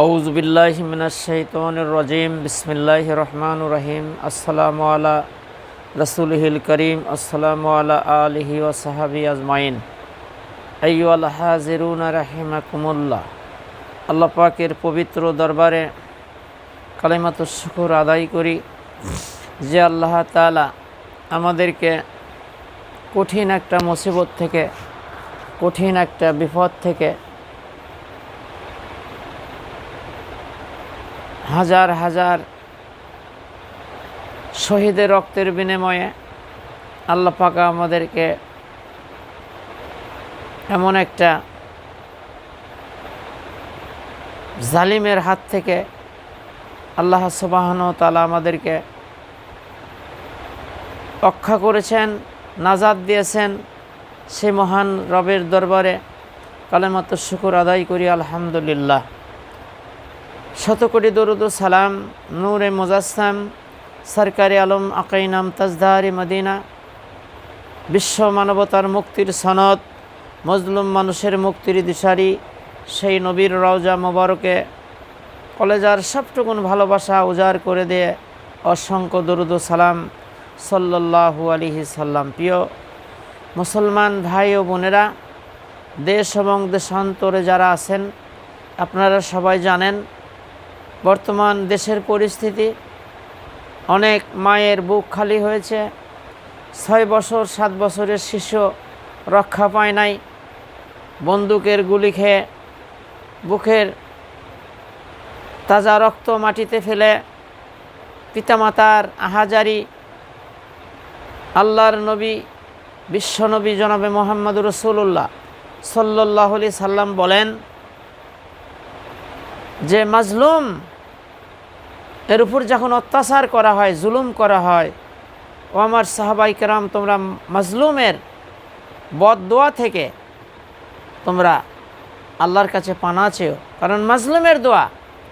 আউযু বিল্লাহি মিনাশ শাইতানির রাজিম। বিসমিল্লাহির রহমানির রহিম। আসসালামু আলা রাসূলিল কারীম। আসসালামু আলা আলিহি ওয়া সাহবিহি আজমাইন। আইয়ুহাল হাজিরুনা রাহিমাকুমুল্লাহ। আল্লাহ পাকের পবিত্র দরবারে কালিমাতুশ শুকর আদায় করি যে আল্লাহ তাআলা আমাদেরকে কঠিন একটা মুসিবত থেকে, কঠিন একটা বিপদ থেকে হাজার হাজার শহীদের রক্তের বিনিময়ে আল্লাহ পাক আমাদেরকে এমন একটা জালিমের হাত থেকে আল্লাহ সুবহানাহু ওয়া তাআলা আমাদেরকে রক্ষা করেছেন, নাজাত দিয়েছেন। সেই মহান রবের দরবারে কালেমাতুশ শুকর আদায় করি আলহামদুলিল্লাহ। শতকোটি দরুদ ও সালাম নূরে মুজাসসাম সরকারি আলম আকাইনাম তাজদারি মদিনা, বিশ্ব মানবতার মুক্তির সনদ, মজলুম মানুষের মুক্তির দিশারি সেই নবীর রওজা মোবারকে কলেজার সবটুকুন ভালোবাসা উজাড় করে দিয়ে অসংখ্য দরুদ ও সালাম সাল্লাল্লাহু আলাইহি সাল্লাম। প্রিয় মুসলমান ভাই ও বোনেরা, দেশ এবং দেশান্তরে যারা আছেন, আপনারা সবাই জানেন বর্তমান দেশের পরিস্থিতি। অনেক মায়ের বুক খালি হয়েছে। 6 বছর 7 বছরের শিশু রক্ষা পায় নাই। বন্দুকের গুলি খেয়ে বুকের তাজা রক্ত মাটিতে ফেলে পিতামাতার আহাজারি। আল্লাহর নবী, বিশ্বনবী জনাবে মুহাম্মদুর রাসূলুল্লাহ সাল্লাল্লাহু আলাইহি সাল্লাম বলেন যে মাজলুম এর উপর যখন অত্যাচার করা হয়, জুলুম করা হয়, ও আমার সাহাবাই কেরাম, তোমরা মাজলুমের বদদোয়া থেকে তোমরা আল্লাহর কাছে পানা চেও, কারণ মাজলুমের দোয়া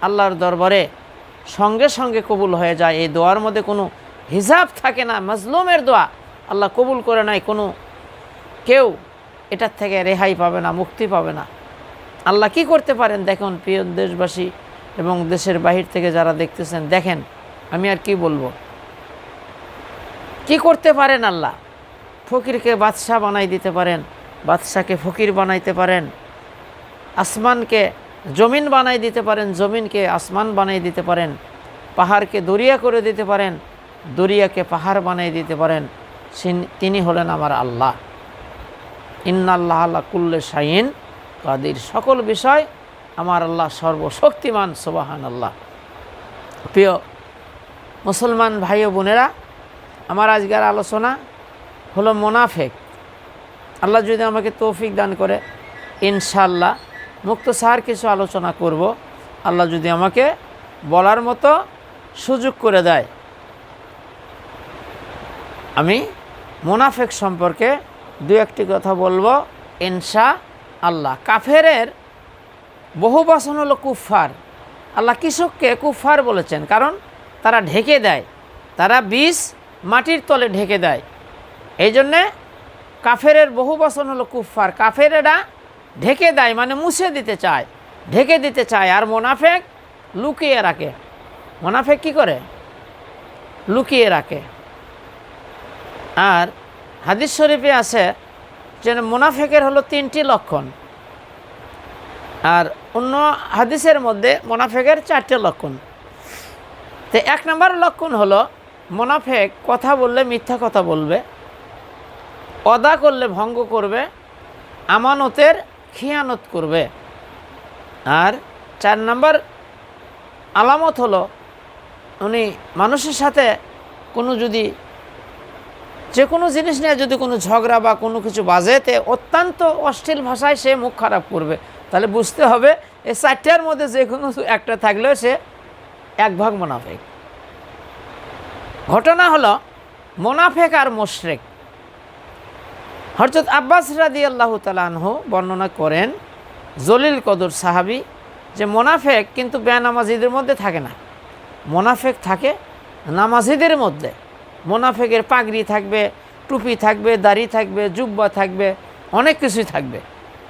আল্লাহর দরবারে সঙ্গে সঙ্গে কবুল হয়ে যায়। এই দোয়ার মধ্যে কোনো হিসাব থাকে না। মাজলুমের দোয়া আল্লাহ কবুল করে নাই, কোনো কেউ এটার থেকে রেহাই পাবে না, মুক্তি পাবে না। আল্লাহ কি করতে পারেন দেখুন। প্রিয় দেশবাসী এবং দেশের বাহির থেকে যারা দেখতেছেন, দেখেন, আমি আর কি বলবো, কি করতে পারেন আল্লাহ। ফকিরকে বাদশাহ বানাই দিতে পারেন, বাদশাকে ফকির বানাইতে পারেন। আসমানকে জমিন বানাই দিতে পারেন, জমিনকে আসমান বানাই দিতে পারেন। পাহাড়কে দরিয়া করে দিতে পারেন, দরিয়াকে পাহাড় বানাই দিতে পারেন। তিনি হলেন আমার আল্লাহ। ইন্নাল্লাহ আলা কুল্লি শাইইন কাদির। সকল বিষয় আমার আল্লাহ সর্বশক্তিমান, সুবহানাল্লাহ। প্রিয় মুসলমান ভাই ও বোনেরা, আমার আজকের আলোচনা হলো মুনাফিক। আল্লাহ যদি আমাকে তৌফিক দান করে ইনশাআল্লাহ মুক্তসার কিছু আলোচনা করব, আল্লাহ যদি আমাকে বলার মতো সুযোগ করে দেয়। আমি মুনাফিক সম্পর্কে দু একটি কথা বলবো ইনশাআল্লাহ। কাফেরের বহু বচন হলো কুফফার। আল্লাহ কৃষককে কুফফার বলেছেন, কারণ তারা ঢেকে দেয়, তারা বীজ মাটির তলে ঢেকে দেয়। এই জন্যে কাফেরের বহু বচন হলো কুফফার। কাফেরেরা ঢেকে দেয় মানে মুছে দিতে চায়, ঢেকে দিতে চায়। আর মুনাফিক লুকিয়ে রাখে। মুনাফিক কি করে? লুকিয়ে রাখে। আর হাদিস শরীফে আছে যে মুনাফিকের হলো 3টি লক্ষণ, আর অন্য হাদিসের মধ্যে মুনাফিকের 4টে লক্ষণ। তো 1 নম্বর লক্ষণ হলো মুনাফিক কথা বললে মিথ্যা কথা বলবে, ওয়াদা করলে ভঙ্গ করবে, আমানতের খিয়ানত করবে। আর 4 নম্বর আলামত হলো উনি মানুষের সাথে কোনো যদি যে কোনো জিনিস নিয়ে যদি কোনো ঝগড়া বা কোনো কিছু বাজেতে অত্যন্ত অশ্লীল ভাষায় সে মুখ খারাপ করবে, তাহলে বুঝতে হবে এই 4টার মধ্যে যে কোনো একটা থাকলেও সে 1 ভাগ মুনাফিক। ঘটনা হলো মুনাফিক আর মুশরিক। হযরত আব্বাস রাদিয়াল্লাহু তাআলা আনহু বর্ণনা করেন, জলিল কদর সাহাবী, যে মুনাফিক কিন্তু বেনামাজিদের মধ্যে থাকে না, মুনাফিক থাকে নামাজিদের মধ্যে। মুনাফিকের পাগড়ি থাকবে, টুপি থাকবে, দাড়ি থাকবে, জুব্বা থাকবে, অনেক কিছুই থাকবে।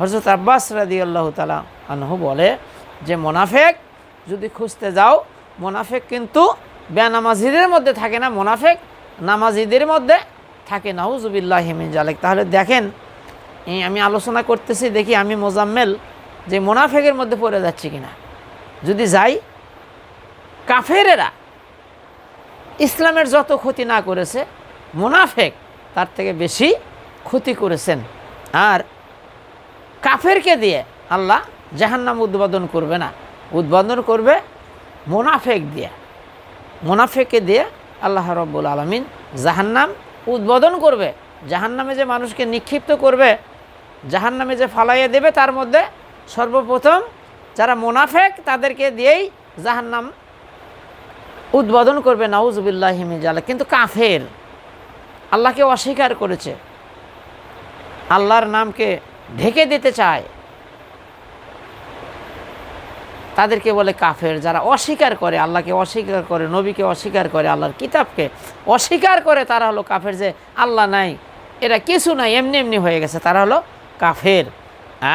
হযরত আব্বাস রাদিয়াল্লাহু তাআলা আনহু বলে যে মুনাফিক যদি খুঁজতে যাও, মুনাফিক কিন্তু বেনামাজিদের মধ্যে থাকে না, মুনাফিক নামাজিদের মধ্যে থাকে। নাউজুবিল্লাহি মিন যালিক। তাহলে দেখেন, আমি আলোচনা করতেছি, দেখি আমি মোজাম্মেল যে মুনাফিকের মধ্যে পড়ে যাচ্ছি কিনা। যদি যাই, কাফেরেরা ইসলামের যত ক্ষতি না করেছে, মুনাফিক তার থেকে বেশি ক্ষতি করেছেন। আর কাফেরকে দিয়ে আল্লাহ জাহান্নাম উদ্বোধন করবে না, উদ্বোধন করবে মুনাফিক দিয়ে। মুনাফিককে দিয়ে আল্লাহ রাব্বুল আলামিন জাহান্নাম উদ্বোধন করবে। জাহান্নামে যে মানুষকে নিক্ষিপ্ত করবে, জাহান্নামে যে ফালাইয়ে দেবে, তার মধ্যে সর্বপ্রথম যারা মুনাফিক তাদেরকে দিয়েই জাহান্নাম উদ্বোধন করবে। নাউজুবিল্লাহি মিন যালিক। কিন্তু কাফের আল্লাহকে অস্বীকার করেছে, আল্লাহর নামকে ঢেকে দিতে চায়, তাদেরকে বলে কাফের। যারা অস্বীকার করে, আল্লাহকে অস্বীকার করে, নবীকে অস্বীকার করে, আল্লাহর কিতাবকে অস্বীকার করে, তারা হলো কাফের। যে আল্লাহ নাই, এরা কিছু নাই, এমনি এমনি হয়ে গেছে, তারা হলো কাফের।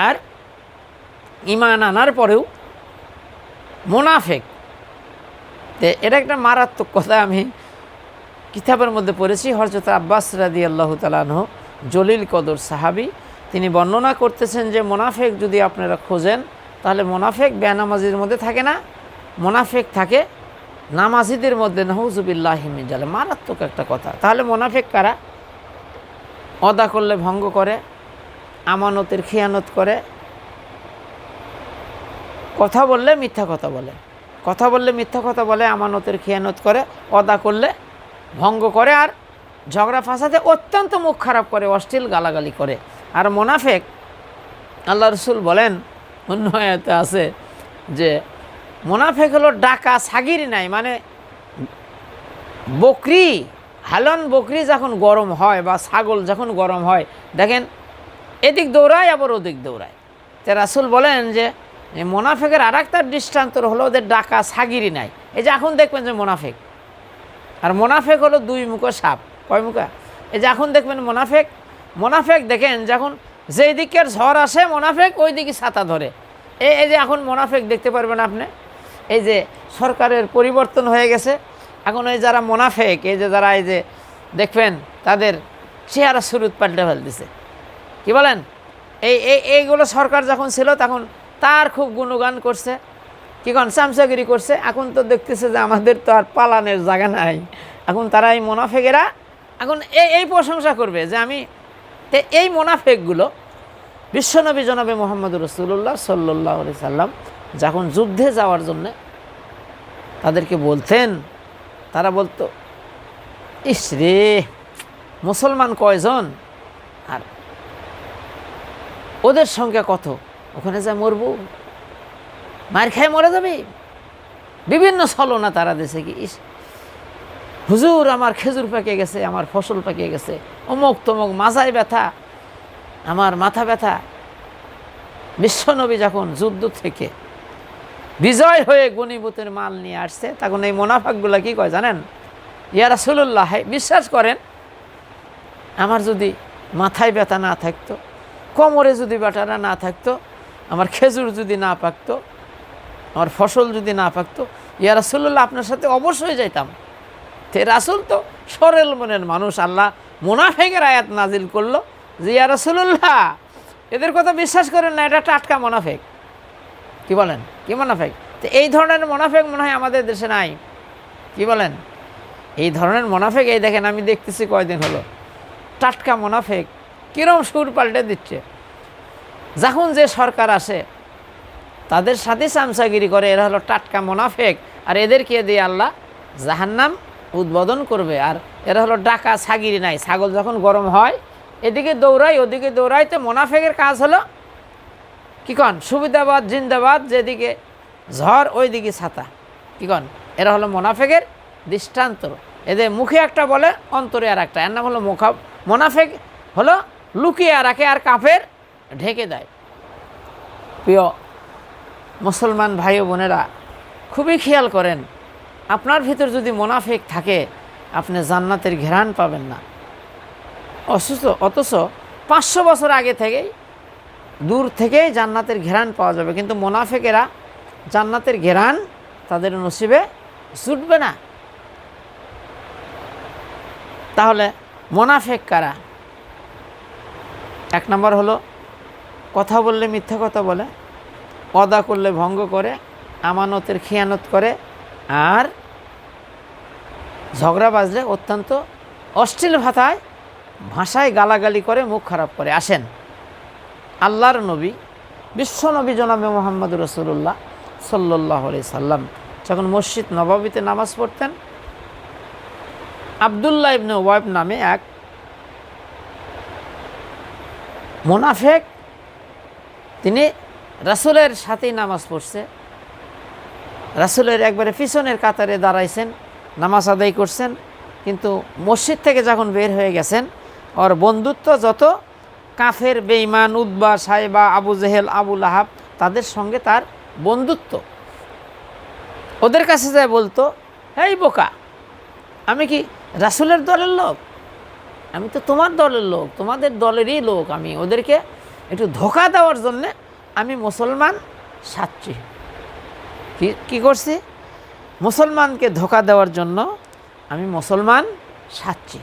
আর ঈমান আনার পরেও মুনাফিক, এটা একটা মারাত্মক কথা। আমি কিতাবের মধ্যে পড়েছি, হযরত আব্বাস রাদিয়াল্লাহু তাআলা আনহু, জলিল কদর সাহাবী, তিনি বর্ণনা করতেছেন যে মুনাফিক যদি আপনারা খোঁজেন, তাহলে মুনাফিক বেনামাজির মধ্যে থাকে না, মুনাফিক থাকে নামাজিদের মধ্যে। নাউজুবিল্লাহি মিন যালিক। মারাত্মক একটা কথা। তাহলে মুনাফিক কারা? ওয়াদা করলে ভঙ্গ করে, আমানতের খিয়ানত করে, কথা বললে মিথ্যা কথা বলে, কথা বললে মিথ্যা কথা বলে, আমানতের খিয়ানত করে, ওয়াদা করলে ভঙ্গ করে, আর ঝগড়া ফাসাদে অত্যন্ত মুখ খারাপ করে, অশ্লীল গালাগালি করে। আর মুনাফিক, আল্লাহ রাসূল বলেন, অন্য আয়াতে আছে যে মুনাফিক হলো ডাকা ছাগির নাই, মানে বকরি, হালন বকরি যখন গরম হয় বা ছাগল যখন গরম হয়, দেখেন এদিক দৌড়ায় আবার ওদিক দৌড়ায়। তে রাসূল বলেন যে মুনাফিকের আর একটা দৃষ্টান্ত হলো ওদের ডাকা ছাগিরই নাই। এই যে এখন দেখবেন যে মুনাফিক, আর মুনাফিক হলো দুই মুখো সাপ। কয় মুখা? এই যে এখন দেখবেন মুনাফিক, মুনাফিক দেখেন যখন যেই দিকের ঝড় আসে, মুনাফিক ওই দিকে ছাতা ধরে। এই যে এখন মুনাফিক দেখতে পারবেন আপনি, এই যে সরকারের পরিবর্তন হয়ে গেছে, এখন ওই যারা মুনাফিক, এই যে যারা, এই যে দেখবেন তাদের চেহারা সুরত পাল্টে ফেলতেছে। কি বলেন? এইগুলো সরকার যখন ছিল তখন তার খুব গুণগান করছে, কি কন, চামচাগিরি করছে। এখন তো দেখতেছে যে আমাদের তো আর পালানের জায়গা নাই, এখন তারা এই মুনাফিকেরা এখন এই প্রশংসা করবে যে আমি। এই মুনাফিকগুলো বিশ্বনবী জনাবে মুহাম্মদুর রাসূলুল্লাহ সাল্লাল্লাহু আলাইহি সাল্লাম যখন যুদ্ধে যাওয়ার জন্য তাদেরকে বলতেন, তারা বলতো, ইস রে, মুসলমান কয়জন আর ওদের সংখ্যা কত, ওখানে যা মরবো, মার খায় মরে যাবে। বিভিন্ন ছলনা তারা দেশে কি, ইস হুজুর আমার খেজুর পেকে গেছে, আমার ফসল পেকে গেছে, অমুক তমুক, মাজায় ব্যথা, আমার মাথা ব্যথা। বিশ্বনবী যখন যুদ্ধ থেকে বিজয় হয়ে গনিমতের মাল নিয়ে আসছে, তখন এই মুনাফিকগুলা কি কয় জানেন? ইয়া রাসূলুল্লাহ, বিশ্বাস করেন, আমার যদি মাথায় ব্যথা না থাকতো, কোমরে যদি ব্যথাটা না থাকতো, আমার খেজুর যদি না পাকতো, আমার ফসল যদি না পাকতো, ইয়া রাসূলুল্লাহ আপনার সাথে অবশ্যই যাইতাম। তে রাসূল তো সরল মনের মানুষ, আল্লাহ মুনাফিকের আয়াত নাজিল করলো যে ইয়া রাসূলুল্লাহ এদের কথা বিশ্বাস করেন না, এটা টাটকা মুনাফিক। কি বলেন? কি মুনাফিক? তো এই ধরনের মুনাফিক মনে হয় আমাদের দেশে নাই। কি বলেন? এই ধরনের মুনাফিক, এই দেখেন আমি দেখতেছি কয়দিন হলো, টাটকা মুনাফিক কিরম সুর পাল্টে দিচ্ছে। যখন যে সরকার আসে তাদের সাথে চামচাগিরি করে, এরা হলো টাটকা মুনাফিক। আর এদেরকে দিয়ে আল্লাহ জাহান্নাম উদ্বোধন করবে। আর এরা হলো ডাকা ছাগিরি নাই, ছাগল যখন গরম হয় এদিকে দৌড়ায় ওদিকে দৌড়ায়। তো মুনাফিকের কাজ হলো কি কন, সুবিধাবাদ জিন্দাবাদ, যেদিকে ঝড় ওই দিকে ছাতা। কি কন? এরা হলো মুনাফিকের দৃষ্টান্ত। এদের মুখে একটা বলে, অন্তরে আর একটা। এর নাম হলো মুনাফিক, হলো লুকিয়ে রাখে আর কাফের ঢেকে দেয়। প্রিয় মুসলমান ভাই ও বোনেরা, খুবই খেয়াল করেন, আপনার ভিতর যদি মুনাফিক থাকে আপনি জান্নাতের ঘ্রাণ পাবেন না। অথচ 500 বছর আগে থেকেই দূর থেকেই জান্নাতের ঘ্রাণ পাওয়া যাবে, কিন্তু মুনাফিকেরা জান্নাতের ঘ্রাণ তাদের নসিবে জুটবে না। তাহলে মুনাফিক কারা? এক নম্বর হলো কথা বললে মিথ্যা কথা বলে, ওয়াদা করলে ভঙ্গ করে, আমানতের খিয়ানত করে, আর ঝগড়া বাজলে অত্যন্ত অশ্লীল ভাষায় গালাগালি করে, মুখ খারাপ করে। আসেন, আল্লাহর নবী, বিশ্ব নবী জনাবে মুহাম্মদ রাসূলুল্লাহ সাল্লাল্লাহু আলাইহি সাল্লাম যখন মসজিদ নববীতে নামাজ পড়তেন, আব্দুল্লাহ ইবনে উবাই নামে এক মুনাফিক, তিনি রাসূলের সাথেই নামাজ পড়ছে, রাসূলের একবারে পিছনের কাতারে দাঁড়াইছেন, নামাজ আদায় করছেন, কিন্তু মসজিদ থেকে যখন বের হয়ে গেছেন, ওর বন্ধুত্ব যত কাফের, বেঈমান, উতবা, সাইবা, আবু জেহেল, আবু লাহাব, তাদের সঙ্গে তার বন্ধুত্ব। ওদের কাছে যায় বলতো, এই বোকা, আমি কি রাসূলের দলের লোক? আমি তো তোমার দলের লোক, তোমাদের দলেরই লোক। আমি ওদেরকে একটু ধোঁকা দেওয়ার জন্যে আমি মুসলমান সাচ্ছি। কি করছি? মুসলমানকে ধোঁকা দেওয়ার জন্য আমি মুসলমান সাচ্ছি।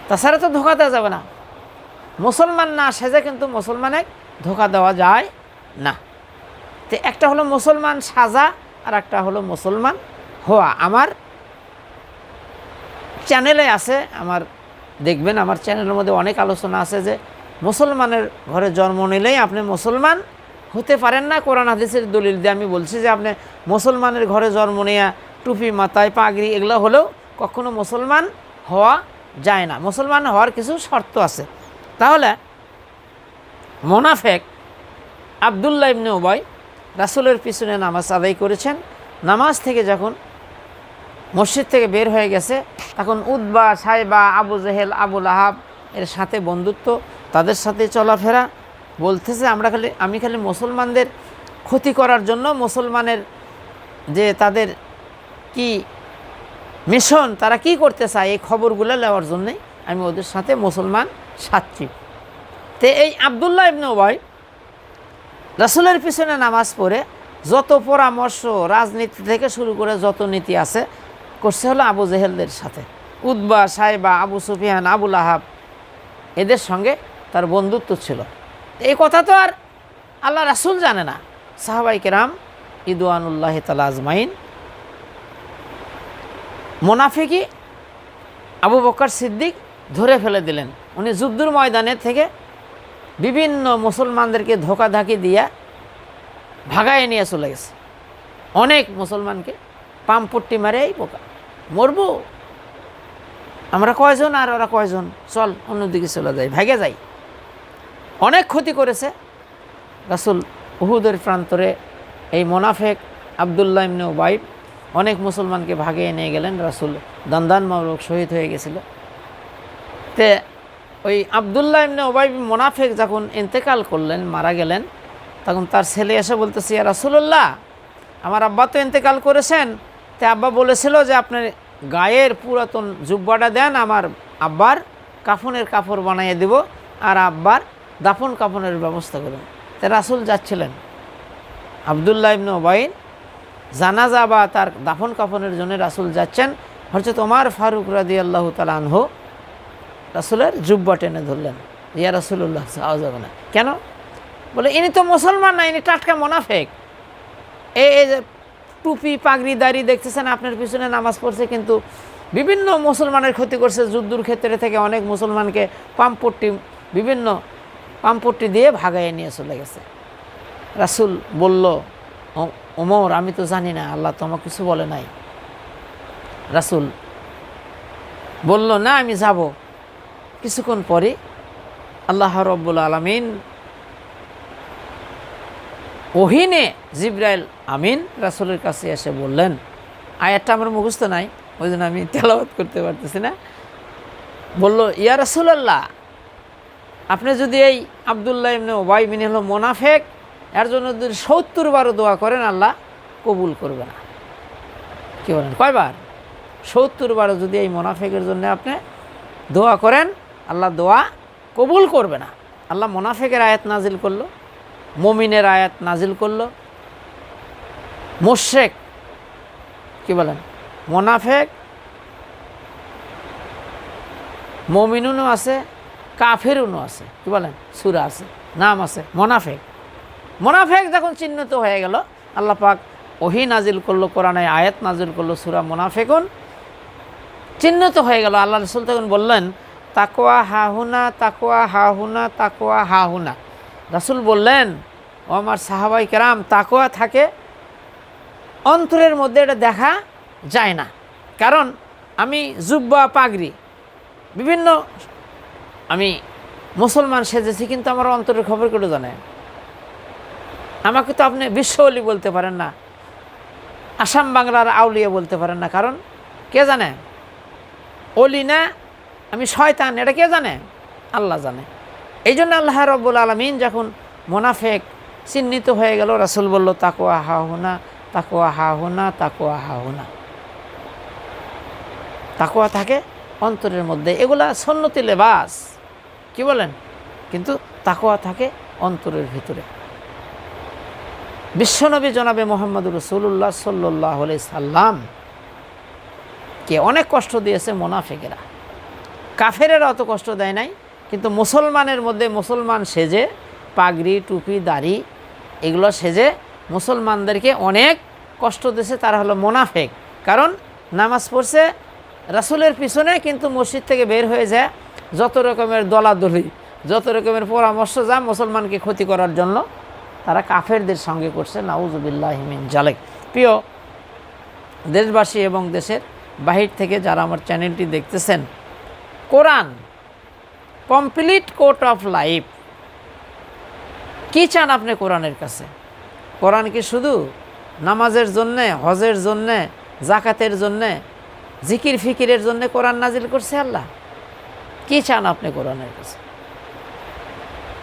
তাছাড়া তো ধোঁকা দেওয়া যাবে না। মুসলমান না সেজে কিন্তু মুসলমানে ধোঁকা দেওয়া যায় না। তো একটা হলো মুসলমান সাজা, আর একটা হলো মুসলমান হওয়া। আমার চ্যানেলে আছে, দেখবেন আমার চ্যানেলের মধ্যে অনেক আলোচনা আছে যে মুসলমানের ঘরে জন্ম নিলেই আপনি মুসলমান হতে পারেন না। কোরআন হাদিসের দলিল দিয়ে আমি বলছি যে আপনি মুসলমানের ঘরে জন্ম নেয়া, টুপি মাথায়, পাগড়ি এগুলো হলেও কখনো মুসলমান হওয়া যায় না। মুসলমান হওয়ার কিছু শর্ত আছে। তাহলে মুনাফিক আব্দুল্লাহ ইবনে উবাই রাসূলের পিছনে নামাজ আদায় করেছেন। নামাজ থেকে যখন মসজিদ থেকে বের হয়ে গেছে, তখন উতবা, সাইবা, আবু জেহেল, আবু লাহাব এর সাথে বন্ধুত্ব, তাদের সাথে চলাফেরা। বলতেছে আমি খালি মুসলমানদের ক্ষতি করার জন্য, মুসলমানের যে তাদের কি মিশন, তারা কি করতে চায়, এই খবরগুলো নেওয়ার জন্যে আমি ওদের সাথে মুসলমান সাচ্ছি। তো এই আব্দুল্লাহ ইবনে উবাই রাসূলের পিছনে নামাজ পড়ে যত পরামর্শ, রাজনীতি থেকে শুরু করে যত নীতি আছে, করছে হলো আবু জেহেলদের সাথে। উতবা, সাইবা, আবু সুফিয়ান, আবু লাহাব এদের সঙ্গে তার বন্ধুত্ব ছিল। এই কথা তো আর আল্লাহ রাসূল জানে না, সাহাবায়ে কেরাম রিদওয়ানুল্লাহি তাআলা আজমাইন। মুনাফিকি আবু বকর সিদ্দিক ধরে ফেলে দিলেন। উনি যুদ্ধের ময়দানে থেকে বিভিন্ন মুসলমানদেরকে ধোঁকাধাকি দিয়া ভাগায় নিয়ে চলে গেছে। অনেক মুসলমানকে পামপট্টি মারে, এই বোকা, মরবো আমরা কয়জন আর ওরা কয়জন, চল অন্যদিকে চলে যাই, ভাগে যাই। অনেক ক্ষতি করেছে রাসূল। উহুদের প্রান্তরে এই মুনাফিক আব্দুল্লাহ ইবনে উবাই অনেক মুসলমানকে ভাগিয়ে নিয়ে গেলেন। রাসূল দান্দান মাবরুক শহীদ হয়ে গেছিল। তে ওই আব্দুল্লাহ ইবনে উবাই মুনাফিক যখন ইন্তেকাল করলেন, মারা গেলেন, তখন তার ছেলে এসে বলতেছে, ইয়া রাসূলুল্লাহ, আমার আব্বা তো ইন্তেকাল করেছেন, তে আব্বা বলেছিল যে আপনার গায়ের পুরাতন জুব্বাটা দেন, আমার আব্বার কাফনের কাপড় বানিয়ে দেব, আর আব্বার দাফন কাফনের ব্যবস্থা করুন। তে রাসূল যাচ্ছিলেন, আব্দুল্লাহ ইবনে উবাই জানাজা বা তার দাফন কাফনের জন্য রাসূল যাচ্ছেন। হযরত ওমর ফারুক রাদিয়াল্লাহু তাআলা আনহু রাসূলের জুব্বা টেনে ধরলেন, ইয়া রাসূলুল্লাহ যাওয়া যাবে না। কেন? বলে ইনি তো মুসলমান না, ইনি টাটকা মুনাফিক। এই যে টুপি, পাগড়ি, দাড়ি দেখতেছেন, আপনার পিছনে নামাজ পড়ছে, কিন্তু বিভিন্ন মুসলমানের ক্ষতি করছে। যুদ্ধের ক্ষেত্রে থেকে অনেক মুসলমানকে বিভিন্ন পামপট্টি দিয়ে ভাগাইয়ে নিয়ে চলে গেছে। রাসূল বলল, ওমর, আমি তো জানি না, আল্লাহ তো আমাকে কিছু বলে নাই। রাসূল বলল, না আমি যাব। কিছুক্ষণ পরে আল্লাহ রাব্বুল আলামিন ওহিনে জিবরাইল আমিন রাসূলের কাছে এসে বললেন, আয়াতটা আমার মুখস্থ নাই, ওই জন্য আমি তেলাওয়াত করতে পারতেছি না। বলল, ইয়া রাসূলুল্লাহ, আপনি যদি এই আব্দুল্লাহ ইবনে উবাই বিন হলো মুনাফিক, এর জন্য যদি ৭০ বারও দোয়া করেন, আল্লাহ কবুল করবে না। কি বলেন, কয়বার? ৭০ বারও যদি এই মুনাফিকের জন্য আপনি দোয়া করেন, আল্লাহ দোয়া কবুল করবে না। আল্লাহ মুনাফিকের আয়াত নাজিল করলো, মুমিনের আয়াত নাজিল করলো, মুশরিক কি বলেন? মোনাফেক মুমিনুনও আছে, কাফেরুনও আছে, কি বলেন? সূরা আছে, নাম আছে মোনাফেক। মোনাফেক যখন চিহ্নিত হয়ে গেল, আল্লাহ পাক ওহী নাজিল করলো, কোরআনে আয়াত নাজিল করলো, সূরা মুনাফিকুন চিহ্নিত হয়ে গেল। আল্লাহ রাসূল তখন বললেন, তাকওয়া হাহুনা, তাকওয়া হাহুনা, তাকওয়া হাহুনা। রাসূল বললেন, ও আমার সাহাবাই কেরাম, তাকওয়া থাকে অন্তরের মধ্যে, এটা দেখা যায় না। কারণ আমি জুব্বা পাগড়ি বিভিন্ন আমি মুসলমান সেজেছি, কিন্তু আমার অন্তরের খবর কেটে জানে। আমাকে তো আপনি বিশ্বওলি বলতে পারেন না, আসাম বাংলার আউলিয়া বলতে পারেন না। কারণ কে জানে অলি না আমি শয়তান, এটা কে জানে? আল্লাহ জানে। এই জন্য আল্লাহ রাব্বুল আলামিন যখন মুনাফিক চিহ্নিত হয়ে গেল, রাসূল বলল, তাকওয়া হাহুনা, তাকওয়া হাহুনা, তাকওয়া হাহুনা। তাকওয়া থাকে অন্তরের মধ্যে, এগুলা সুন্নতি লেবাস, কি বলেন? কিন্তু তাকওয়া থাকে অন্তরের ভিতরে। বিশ্বনবী জনাবে মুহাম্মদুর রাসূলুল্লাহ সাল্লাল্লাহু আলাইহি সাল্লাম কে অনেক কষ্ট দিয়েছে মুনাফিকেরা। কাফেরেরা অত কষ্ট দেয় নাই, কিন্তু মুসলমানের মধ্যে মুসলমান সেজে পাগড়ি টুপি দাড়ি এগুলো সেজে মুসলমানদেরকে অনেক কষ্ট দিয়েছে। তারা হলো মুনাফিক। কারণ নামাজ পড়ছে রাসূলের পিছনে, কিন্তু মসজিদ থেকে বের হয়ে যায় যত রকমের দলাদলি, যত রকমের পরামর্শ যা মুসলমানকে ক্ষতি করার জন্য তারা কাফেরদের সঙ্গে করছে। নাউযুবিল্লাহি মিন জালিক। প্রিয় দেশবাসী এবং দেশের বাহির থেকে যারা আমার চ্যানেলটি দেখতেছেন, কোরআন কমপ্লিট কোর্ট অফ লাইফ। কী চান আপনি কোরআনের কাছে? কোরআন কি শুধু নামাজের জন্যে, হজের জন্যে, জাকাতের জন্যে, জিকির ফিকিরের জন্যে কোরআন নাজিল করছে আল্লাহ? কী চান আপনি কোরআনের কাছে?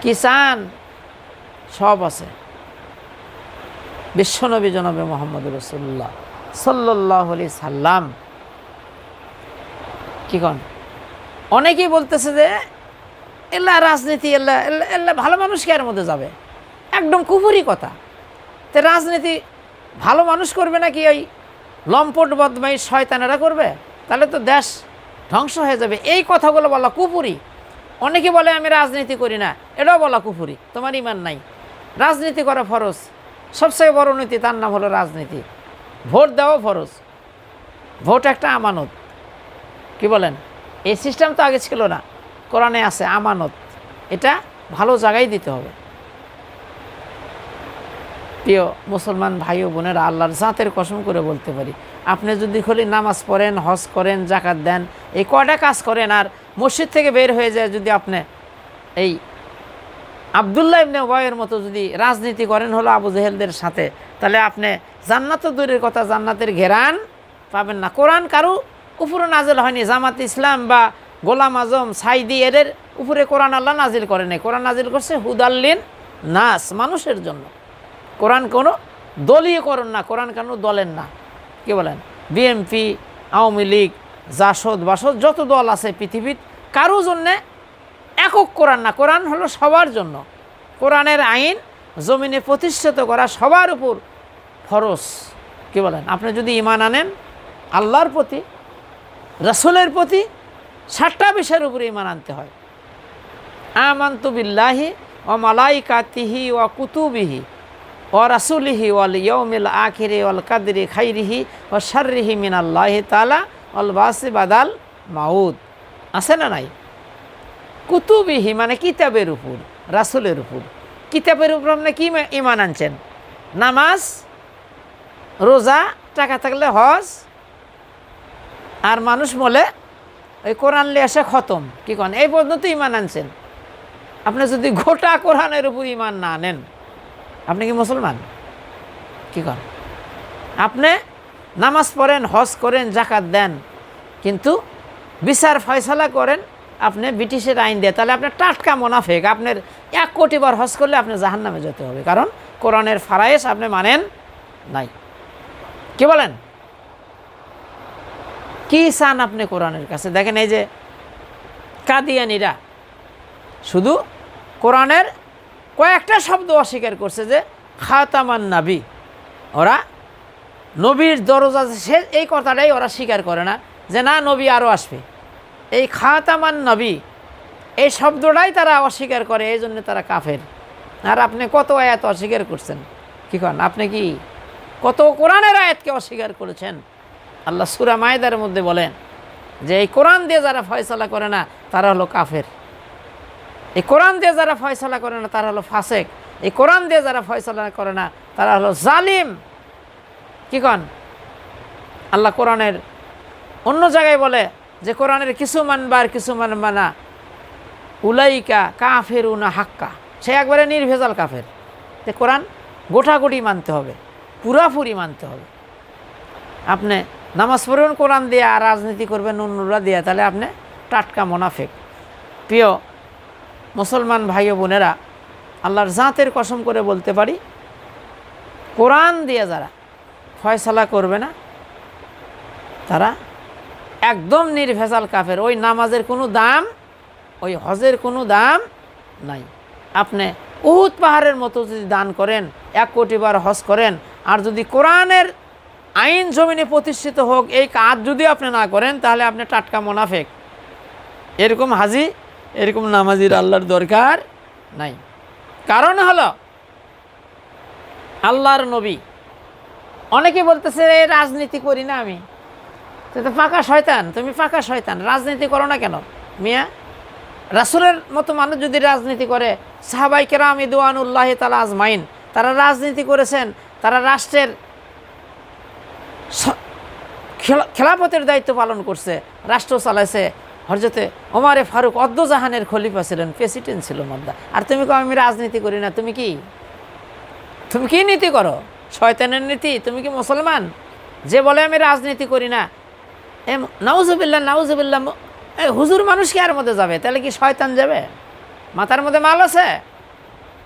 কী চান? সব আছে। বিশ্বনবী জনাবে মুহাম্মদুর রাসূলুল্লাহ সাল্লাল্লাহু আলাইহি সাল্লাম কি কন? অনেকেই বলতেছে যে এল্লা রাজনীতি, এল্লা ভালো মানুষ কি এর মধ্যে যাবে? একদম কুফুরি কথা। তো রাজনীতি ভালো মানুষ করবে নাকি ওই লম্পট বদমাইশ শয়তানেরা করবে? তাহলে তো দেশ ধ্বংস হয়ে যাবে। এই কথাগুলো বলা কুফুরি। অনেকে বলে আমি রাজনীতি করি না, এটাও বলা কুফুরি। তোমার ঈমান নাই। রাজনীতি করা ফরজ, সবচেয়ে বড় নীতি, তার নাম হলো রাজনীতি। ভোট দেওয়া ফরজ, ভোট একটা আমানত, কি বলেন? এই সিস্টেম তো আগে ছিল না, কোরআনে আছে আমানত। এটা ভালো জায়গায় দিতে হবে। প্রিয় মুসলমান ভাই ও বোনেরা, আল্লাহর জাতের কসম করে বলতে পারি, আপনি যদি খালি নামাজ পড়েন, হজ করেন, জাকাত দেন, এই কয়টা কাজ করেন, আর মসজিদ থেকে বের হয়ে যায় যদি আপনি এই আব্দুল্লাহ ইবনে উবাইয়ের মতো যদি রাজনীতি করেন হলো আবু জেহেলদের সাথে, তাহলে আপনি জান্নাত তো দূরের কথা, জান্নাতের ঘেরান পাবেন না। কোরআন কারো উপরে নাজিল হয়নি। জামাত ইসলাম বা গোলাম আজম, সাইদি, এদের উপরে কোরআন আল্লাহ নাজিল করে নাই। কোরআন নাজিল করছে হুদাল্লিন নাস, মানুষের জন্য। কোরআন কোনো দলীয়করণ না, কোরআন কোনো দলের না। কি বলেন? বিএনপি, আওয়ামী লীগ, জাসদ বাসদ যত দল আছে পৃথিবীর, কারো জন্যে একক কোরআন না। কোরআন হলো সবার জন্য। কোরআনের আইন জমিনে প্রতিষ্ঠিত করা সবার উপর ফরজ। কি বলেন? আপনি যদি ঈমান আনেন আল্লাহর প্রতি, রাসূলের প্রতি, 7টা বিষয়ের উপরে ঈমান আনতে হয়। আমানতু বিল্লাহি ওয়া মালাইকাতিহি ওয়া কুতুবিহি ওয়া রাসূলিহি ওয়াল ইয়াউমিল আখিরি ওয়াল কাদরি খাইরিহি ওয়া শাররিহি মিনাল্লাহি তাআলা ওয়াল বাসি বাদাল মাউত। আছে না নাই? কুতুবিহি মানে কিতাবের উপর, রাসূলের উপর। কিতাবের উপর আপনি কি ঈমান আনছেন? নামাজ, রোজা, টাকা থাকলে হজ, আর মানুষ বলে ওই কোরআন লিয়ে আসে খতম। কি কন? এই পর্যন্ত ঈমান আনছেন। আপনি যদি গোটা কোরআনের উপর ঈমান না আনেন, আপনি কি মুসলমান? কি কন? আপনি নামাজ পড়েন, হজ করেন, জাকাত দেন, কিন্তু বিচার ফয়সালা করেন আপনি ব্রিটিশের আইন দিয়ে, তাহলে আপনার টাটকা মুনাফিক। আপনার 1 কোটি বার হজ করলে আপনি জাহান্নামে যেতে হবে, কারণ কোরআনের ফারায়েজ আপনি মানেন নাই। কি বলেন? কি চান আপনি কোরআনের কাছে? দেখেন, এই যে কাদিয়ানিরা শুধু কোরআনের কয়েকটা শব্দ অস্বীকার করছে, যে খাতামান নাবী। ওরা নবীর দরজা সে এই কথাটাই ওরা স্বীকার করে না, যে না নবী আরও আসবে। এই খাতামান নবী এই শব্দটাই তারা অস্বীকার করে, এই জন্য তারা কাফের। আর আপনি কত আয়াত অস্বীকার করছেন, কী করেন আপনি? কি কত কোরআনের আয়াতকে অস্বীকার করেছেন? আল্লাহ সূরা মায়েদার মধ্যে বলেন যে এই কোরআন দিয়ে যারা ফয়সালা করে না তারা হলো কাফের, এই কোরআন দিয়ে যারা ফয়সালা করে না তারা হলো ফাসেক, এই কোরআন দিয়ে যারা ফয়সালা করে না তারা হলো জালিম। কি কন? আল্লাহ কোরআনের অন্য জায়গায় বলে যে কোরআনের কিছু মানবা আর কিছু মানবা না, উলাইকা কাফেরুনা হাক্কা, সে একবারে নির্ভেজাল কাফের। যে কোরআন গোটাগুটি মানতে হবে, পুরাপুরি মানতে হবে। আপনি নামাজ পড়বেন কোরআন দিয়ে আর রাজনীতি করবেন নুনরা দিয়ে, তাহলে আপনি টাটকা মোনাফেক। প্রিয় মুসলমান ভাই ও বোনেরা, আল্লাহর জাতের কসম করে বলতে পারি, কোরআন দিয়ে যারা ফয়সালা করবে না তারা একদম নির্ভেজাল কাফের। ওই নামাজের কোনো দাম, ওই হজের কোনো দাম নাই। আপনি উহুদ পাহাড়ের মতো যদি দান করেন, 1 কোটি বার হজ করেন, আর যদি কোরআনের আইন জমিনে প্রতিষ্ঠিত হোক এই কাজ যদি আপনি না করেন, তাহলে আপনি টাটকা মোনাফেক। এরকম হাজি, এরকম নামাজির আল্লাহর দরকার নাই। কারণ হলো আল্লাহর নবী, অনেকে বলতেছে রাজনীতি করি না আমি, তো পাকা শয়তান, তুমি পাকা শয়তান, রাজনীতি করো না কেন মিয়া? রাসূলের মতো মানুষ যদি রাজনীতি করে, সাহাবায়ে কেরাম রিদওয়ানুল্লাহি তাআলা আজমাইন, তারা রাজনীতি করেছেন, তারা রাষ্ট্রের খেলাফতের দায়িত্ব পালন করছে, রাষ্ট্র চালাইছে। হযরতে ওমরে ফারুক অদ্দজাহানের খলিফা ছিলেন, প্রেসিডেন্ট ছিল মধ্যা। আর তুমি কও আমি রাজনীতি করি না, তুমি কি নীতি করো? শয়তানের নীতি। তুমি কি মুসলমান? যে বলে আমি রাজনীতি করি না, নাউজুবিল্লাহ নাউজুবিল্লাহ, হুজুর মানুষ কি আর মধ্যে যাবে? তাহলে কি শয়তান যাবে? মাথার মধ্যে মাল আছে?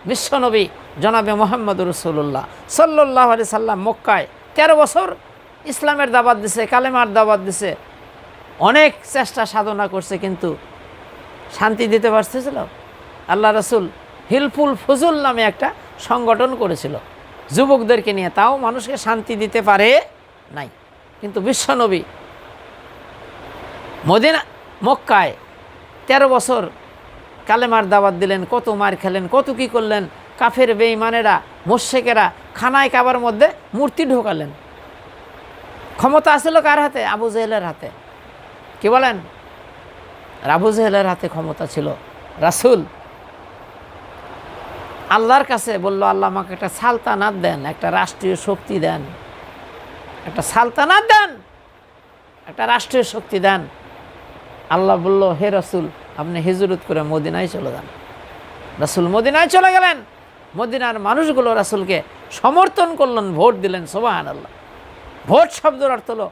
বিশ্বনবী জনাবে মুহাম্মদ রাসূলুল্লাহ সাল্লাল্লাহু আলাইহি সাল্লাম মক্কায় 13 বছর ইসলামের দাওয়াত দিছে, কালেমার দাওয়াত দিছে, অনেক চেষ্টা সাধনা করছে, কিন্তু শান্তি দিতে পারতেছিল? আল্লাহ রাসূল হিলফুল ফুজুল নামে একটা সংগঠন করেছিল যুবকদেরকে নিয়ে, তাও মানুষকে শান্তি দিতে পারে নাই। কিন্তু বিশ্বনবী মক্কায় 13 বছর কালেমার দাওয়াত দিলেন, কত মার খেলেন, কত কি করলেন। কাফের বেঈমানেরা, মুশরিকেরা খানায় কাবার মধ্যে মূর্তি ঢোকালেন। ক্ষমতা আসছিল কার হাতে? আবু জেহেলের হাতে। কি বলেন? আবু জেহেলের হাতে ক্ষমতা ছিল। রাসূল আল্লাহর কাছে বলল, আল্লাহ আমাকে একটা সালতানাত দেন, একটা রাষ্ট্রীয় শক্তি দেন, একটা সালতানাত দেন, একটা রাষ্ট্রীয় শক্তি দেন। আল্লাহ বলল, হে রাসূল আপনি হিজরত করে মদিনায় চলে যান। রাসূল মদিনায় চলে গেলেন। মদিনার মানুষগুলো রাসূলকে সমর্থন করলেন, ভোট দিলেন। সুবহানাল্লাহ। ভোট শব্দের অর্থ হলো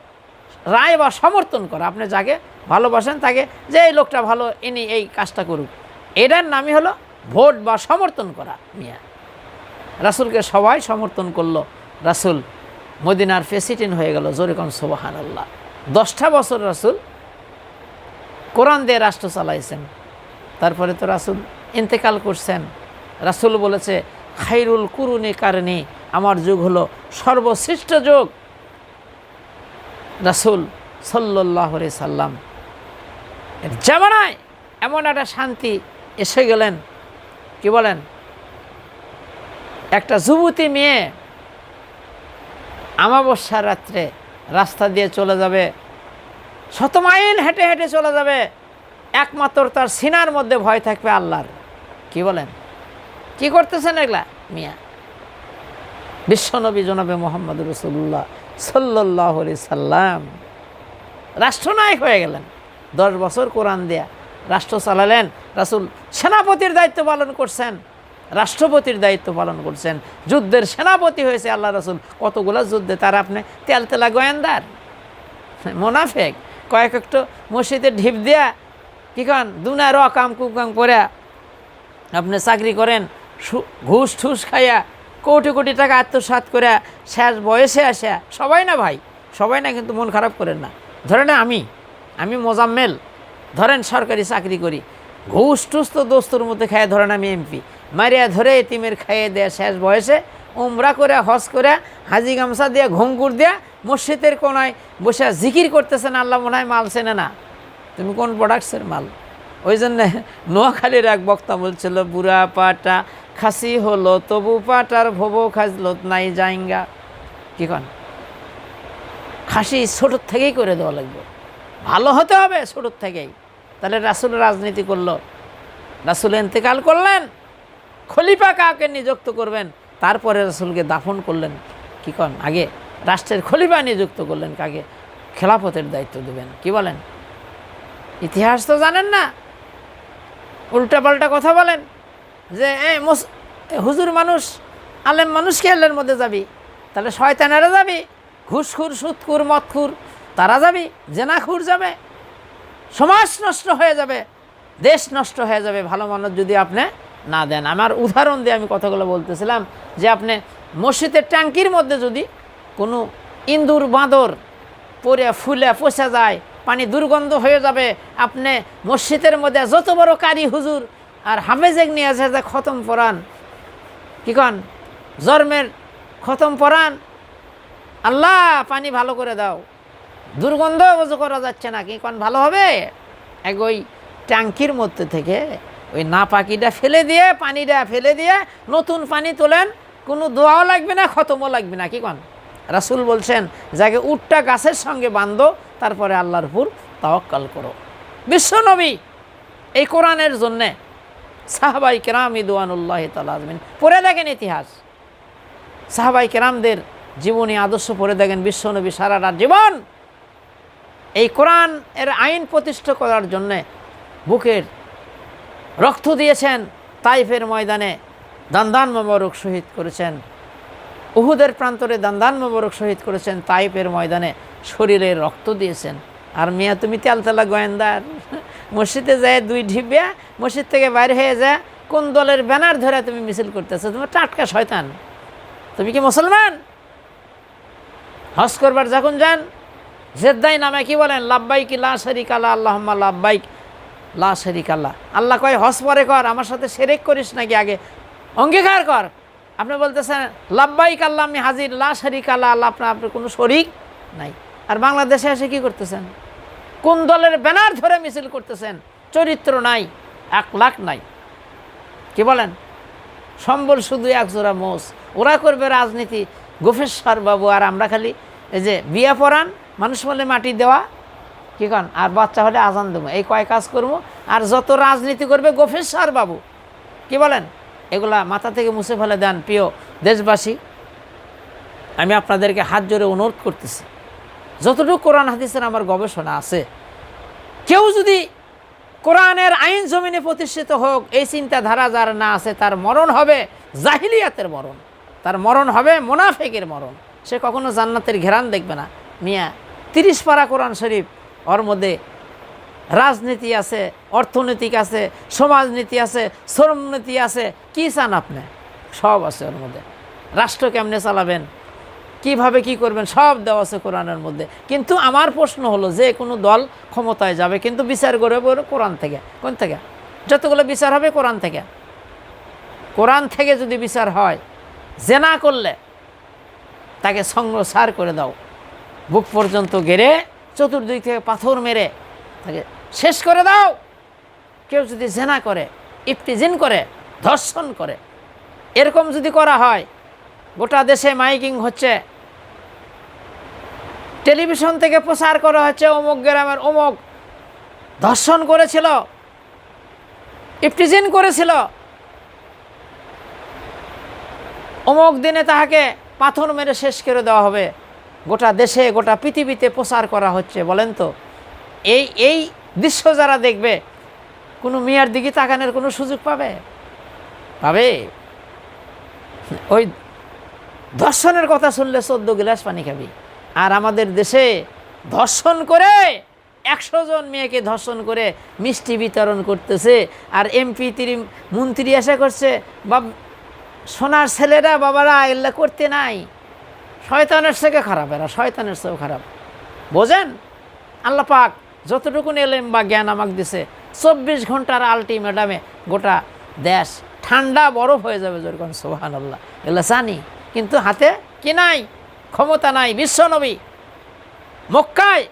রায় বা সমর্থন করা। আপনি যাকে ভালোবাসেন তাকে, যে এই লোকটা ভালো, ইনি এই কাজটা করুক, এটার নামই হলো ভোট বা সমর্থন করা। মিয়া রাসূলকে সবাই সমর্থন করলো, রাসূল মদিনার প্রেসিডেন্ট হয়ে গেল। জোরে কোন সুবহানাল্লাহ। 10টা বছর রাসূল কোরআন দিয়ে রাষ্ট্র চালাইছেন। তারপরে তো রাসূল ইন্তেকাল করছেন। রাসূল বলেছে, খাইরুল কুরুনি কারনি, আমার যুগ হলো সর্বশ্রেষ্ঠ যুগ। রাসূল সাল্লাল্লাহু আলাইহি সাল্লাম জামানায় এমন একটা শান্তি এসে গেলেন। কি বলেন? একটা যুবতী মেয়ে আমাবস্যার রাত্রে রাস্তা দিয়ে চলে যাবে, 100 মাইল হেঁটে হেঁটে চলে যাবে, একমাত্র তার সিনার মধ্যে ভয় থাকবে আল্লাহর। কি বলেন? কি করতেছেন এগুলা মিয়া? বিশ্বনবী জনাবে মুহাম্মদ রাসূলুল্লাহ সাল্লাল্লাহু আলাইহি সাল্লাম রাষ্ট্রনায়ক হয়ে গেলেন। 10 বছর কোরআন দেয়া রাষ্ট্র চালালেন। রাসূল সেনাপতির দায়িত্ব পালন করছেন, রাষ্ট্রপতির দায়িত্ব পালন করছেন, যুদ্ধের সেনাপতি হয়েছে আল্লাহ রাসূল। কতগুলো যুদ্ধে তার আপনি তেলতেলা গোয়েন্দার মোনাফেক। কয়েক একটু মসজিদে ঢিপ দেয়া, কি কন দুনার অকাম কুকাম করে আপনি চাকরি করেন, ঘুষ ঠুস খাইয়া কোটি কোটি টাকা আত্মসাৎ করে শেষ বয়সে আসা। সবাই না ভাই, সবাই না, কিন্তু মন খারাপ করেন না। ধরেন আমি মোজাম্মেল, ধরেন সরকারি চাকরি করি, ঘুষ টুস তো দোস্তর মধ্যে খায়। ধরেন আমি এমপি, মারিয়া ধরে এতিমের খাইয়ে দেয়া শেষ বয়সে উমরা করে হজ করে হাজি গামছা দিয়ে ঘুমঘুর দিয়ে মসজিদের কোনায় বসে জিকির করতেছেন, আল্লাহ মনে হয় মাল চেনে না, তুমি কোন প্রোডাক্টসের মাল। ওই জন্যে নোয়াখালীর এক বক্তা বলছিল, বুড়া পাটা খাসি হলো তবু পাটার ভোবো খাজলত নাই জাইঙ্গা। কি কন, খাসি ছোটোর থেকেই করে দেওয়া লাগবে, ভালো হতে হবে ছোটোর থেকেই। তাহলে রাসূল রাজনীতি করলো, রাসূল ইন্তেকাল করলেন, খলিফা কাউকে নিযুক্ত করবেন, তারপরে রাসূলকে দাফন করলেন। কি কন, আগে রাষ্ট্রের খলিফা নিযুক্ত করলেন, কাকে খেলাফতের দায়িত্ব দেবেন। কি বলেন, ইতিহাস তো জানেন না, উল্টাপাল্টা কথা বলেন যে হুজুর মানুষ, আলেম মানুষ কি আল্লাহর মধ্যে যাবি? তাহলে শয়তানেরা যাবি, ঘুষখুর সুদখুর মদখুর তারা যাবি, জেনাখুর যাবে, সমাজ নষ্ট হয়ে যাবে, দেশ নষ্ট হয়ে যাবে ভালো মানুষ যদি আপনি না দেন। আমার উদাহরণ দিয়ে আমি কথাগুলো বলতেছিলাম যে আপনি মসজিদের ট্যাঙ্কির মধ্যে যদি কোনো ইঁদুর বাঁদর পরে ফুলে পচে যায়, পানি দুর্গন্ধ হয়ে যাবে, আপনি মসজিদের মধ্যে যত বড় কারি হুজুর আর হাফেজেক নিয়ে আছে যে খতম পড়ান, কি কন, জন্মের খতম পড়ান, আল্লাহ পানি ভালো করে দাও, দুর্গন্ধ ওযু করা যাচ্ছে না, কি কন ভালো হবে? এক ওই ট্যাঙ্কির মধ্যে থেকে ওই নাপাকিটা ফেলে দিয়ে, পানিটা ফেলে দিয়ে নতুন পানি তোলেন, কোনো দোয়াও লাগবে না, খতমও লাগবে না। কি কন, রাসূল বলছেন যাকে উটটা গাছের সঙ্গে বাঁধো, তারপরে আল্লাহর উপর তাওয়াক্কাল করো। বিশ্বনবী এই কোরআনের জন্যে সাহাবাই কেরাম রিদওয়ানুল্লাহি তাআলা আজমাইন পড়ে দেখেন ইতিহাস, সাহাবাই কেরামদের জীবনী আদর্শ পড়ে দেখেন। বিশ্বনবী সারাটা জীবন এই কোরআন এর আইন প্রতিষ্ঠা করার জন্যে বুকের রক্ত দিয়েছেন, তাইফের ময়দানে দান্দান মোবারক শহীদ করেছেন, উহুদের প্রান্তরে দান্দান মোবারক শহীদ করেছেন, তাইফের ময়দানে শরীরে রক্ত দিয়েছেন। আর মিয়া তুমি তেলতেলা গোয়েন্দার মসজিদে যায় দুই ঢিবিয়া মসজিদ থেকে বাইরে হয়ে যায়, কোন দলের ব্যানার ধরে তুমি মিছিল করতেছো? তুমি টাটকা শয়তান, তুমি কি মুসলমান? হজ করবার যখন যান জেদ্দাই নামে কি বলেন, লাব্বাইক লা শারিকা লা আল্লাহুম্মা লাব্বাইক লা শারিকা লা। আল্লাহ কয় হজ পরে কর, আমার সাথে শিরক করিস নাকি, আগে অঙ্গীকার কর। আপনি বলতেছেন লাব্বাইক আল্লাহ আমি হাজির, লা শারিকা লা আল্লাহ আপনার কোনো শরিক নাই। আর বাংলাদেশে এসে কি করতেছেন, কোন দলের ব্যানার ধরে মিছিল করতেছেন, চরিত্র নাই, আখলাক নাই। কি বলেন, সম্বল শুধু একজোড়া মোষ, ওরা করবে রাজনীতি গোফেশ্বর বাবু, আর আমরা খালি এই যে বিয়া পড়ান, মানুষ বলে মাটি দেওয়া, কি কন, আর বাচ্চা হলে আজান দেবো, এই কয় কাজ করবো, আর যত রাজনীতি করবে গোফেশ্বর বাবু। কি বলেন, এগুলা মাথা থেকে মুছে ফেলে দেন। প্রিয় দেশবাসী, আমি আপনাদেরকে হাত জোরে অনুরোধ করতেছি, যতটুকু কোরআন হাদিসের আমার গবেষণা আছে, কেউ যদি কোরআনের আইন জমিনে প্রতিষ্ঠিত হোক এই চিন্তাধারা যার না আছে, তার মরণ হবে জাহিলিয়াতের মরণ, তার মরণ হবে মুনাফিকের মরণ, সে কখনো জান্নাতের ঘেরান দেখবে না। মিয়া 30 পারা কোরআন শরীফ, ওর মধ্যে রাজনীতি আছে, অর্থনৈতিক আছে, সমাজনীতি আছে, শ্রমনীতি আছে, কি চান আপনি, সব আছে ওর মধ্যে। রাষ্ট্র কেমনে চালাবেন, কিভাবে কি করবেন, সব দেওয়া আছে কোরআনের মধ্যে। কিন্তু আমার প্রশ্ন হলো, যে কোনো দল ক্ষমতায় যাবে কিন্তু বিচার করবে কোরআন থেকে। কোন থেকে? যতগুলো বিচার হবে কোরআন থেকে। কোরআন থেকে যদি বিচার হয়, জেনা করলে তাকে সংসার করে দাও, বুক পর্যন্ত গেড়ে চতুর্দিক থেকে পাথর মেরে তাকে শেষ করে দাও। কেউ যদি জেনা করে, ইফতিজিন করে, ধর্ষণ করে, এরকম যদি করা হয়, গোটা দেশে মাইকিং হচ্ছে, টেলিভিশন থেকে প্রচার করা হচ্ছে, অমুক গ্রামের অমুক ধর্ষণ করেছিল, ইফতিজিন করেছিল, অমুক দিনে তাহাকে পাথর মেরে শেষ করে দেওয়া হবে, গোটা দেশে গোটা পৃথিবীতে প্রচার করা হচ্ছে। বলেন তো, এই দৃশ্য যারা দেখবে, কোনো মেয়ের দিকে তাকানোর কোনো সুযোগ পাবে? ওই ধর্ষণের কথা শুনলে 14 গ্লাস পানি খাবি। আর আমাদের দেশে ধর্ষণ করে 100 জন মেয়েকে ধর্ষণ করে মিষ্টি বিতরণ করতেছে, আর এমপি মন্ত্রী আশা করছে, সোনার ছেলেরা বাবারা এগুলা করতে নাই, শয়তানের থেকে খারাপ, এরা শয়তানের চেয়েও খারাপ। বোঝেন, আল্লাহ পাক যতটুকু এলেম বা জ্ঞান আমাকে দিছে, 24 ঘন্টার আলটিমেটামে গোটা দেশ ঠান্ডা বরফ হয়ে যাবে, যেরকম সুবহানাল্লাহ। এগুলো জানি, কিন্তু হাতে কি নাই, ক্ষমতা নাই। বিশ্বনবী মক্কায়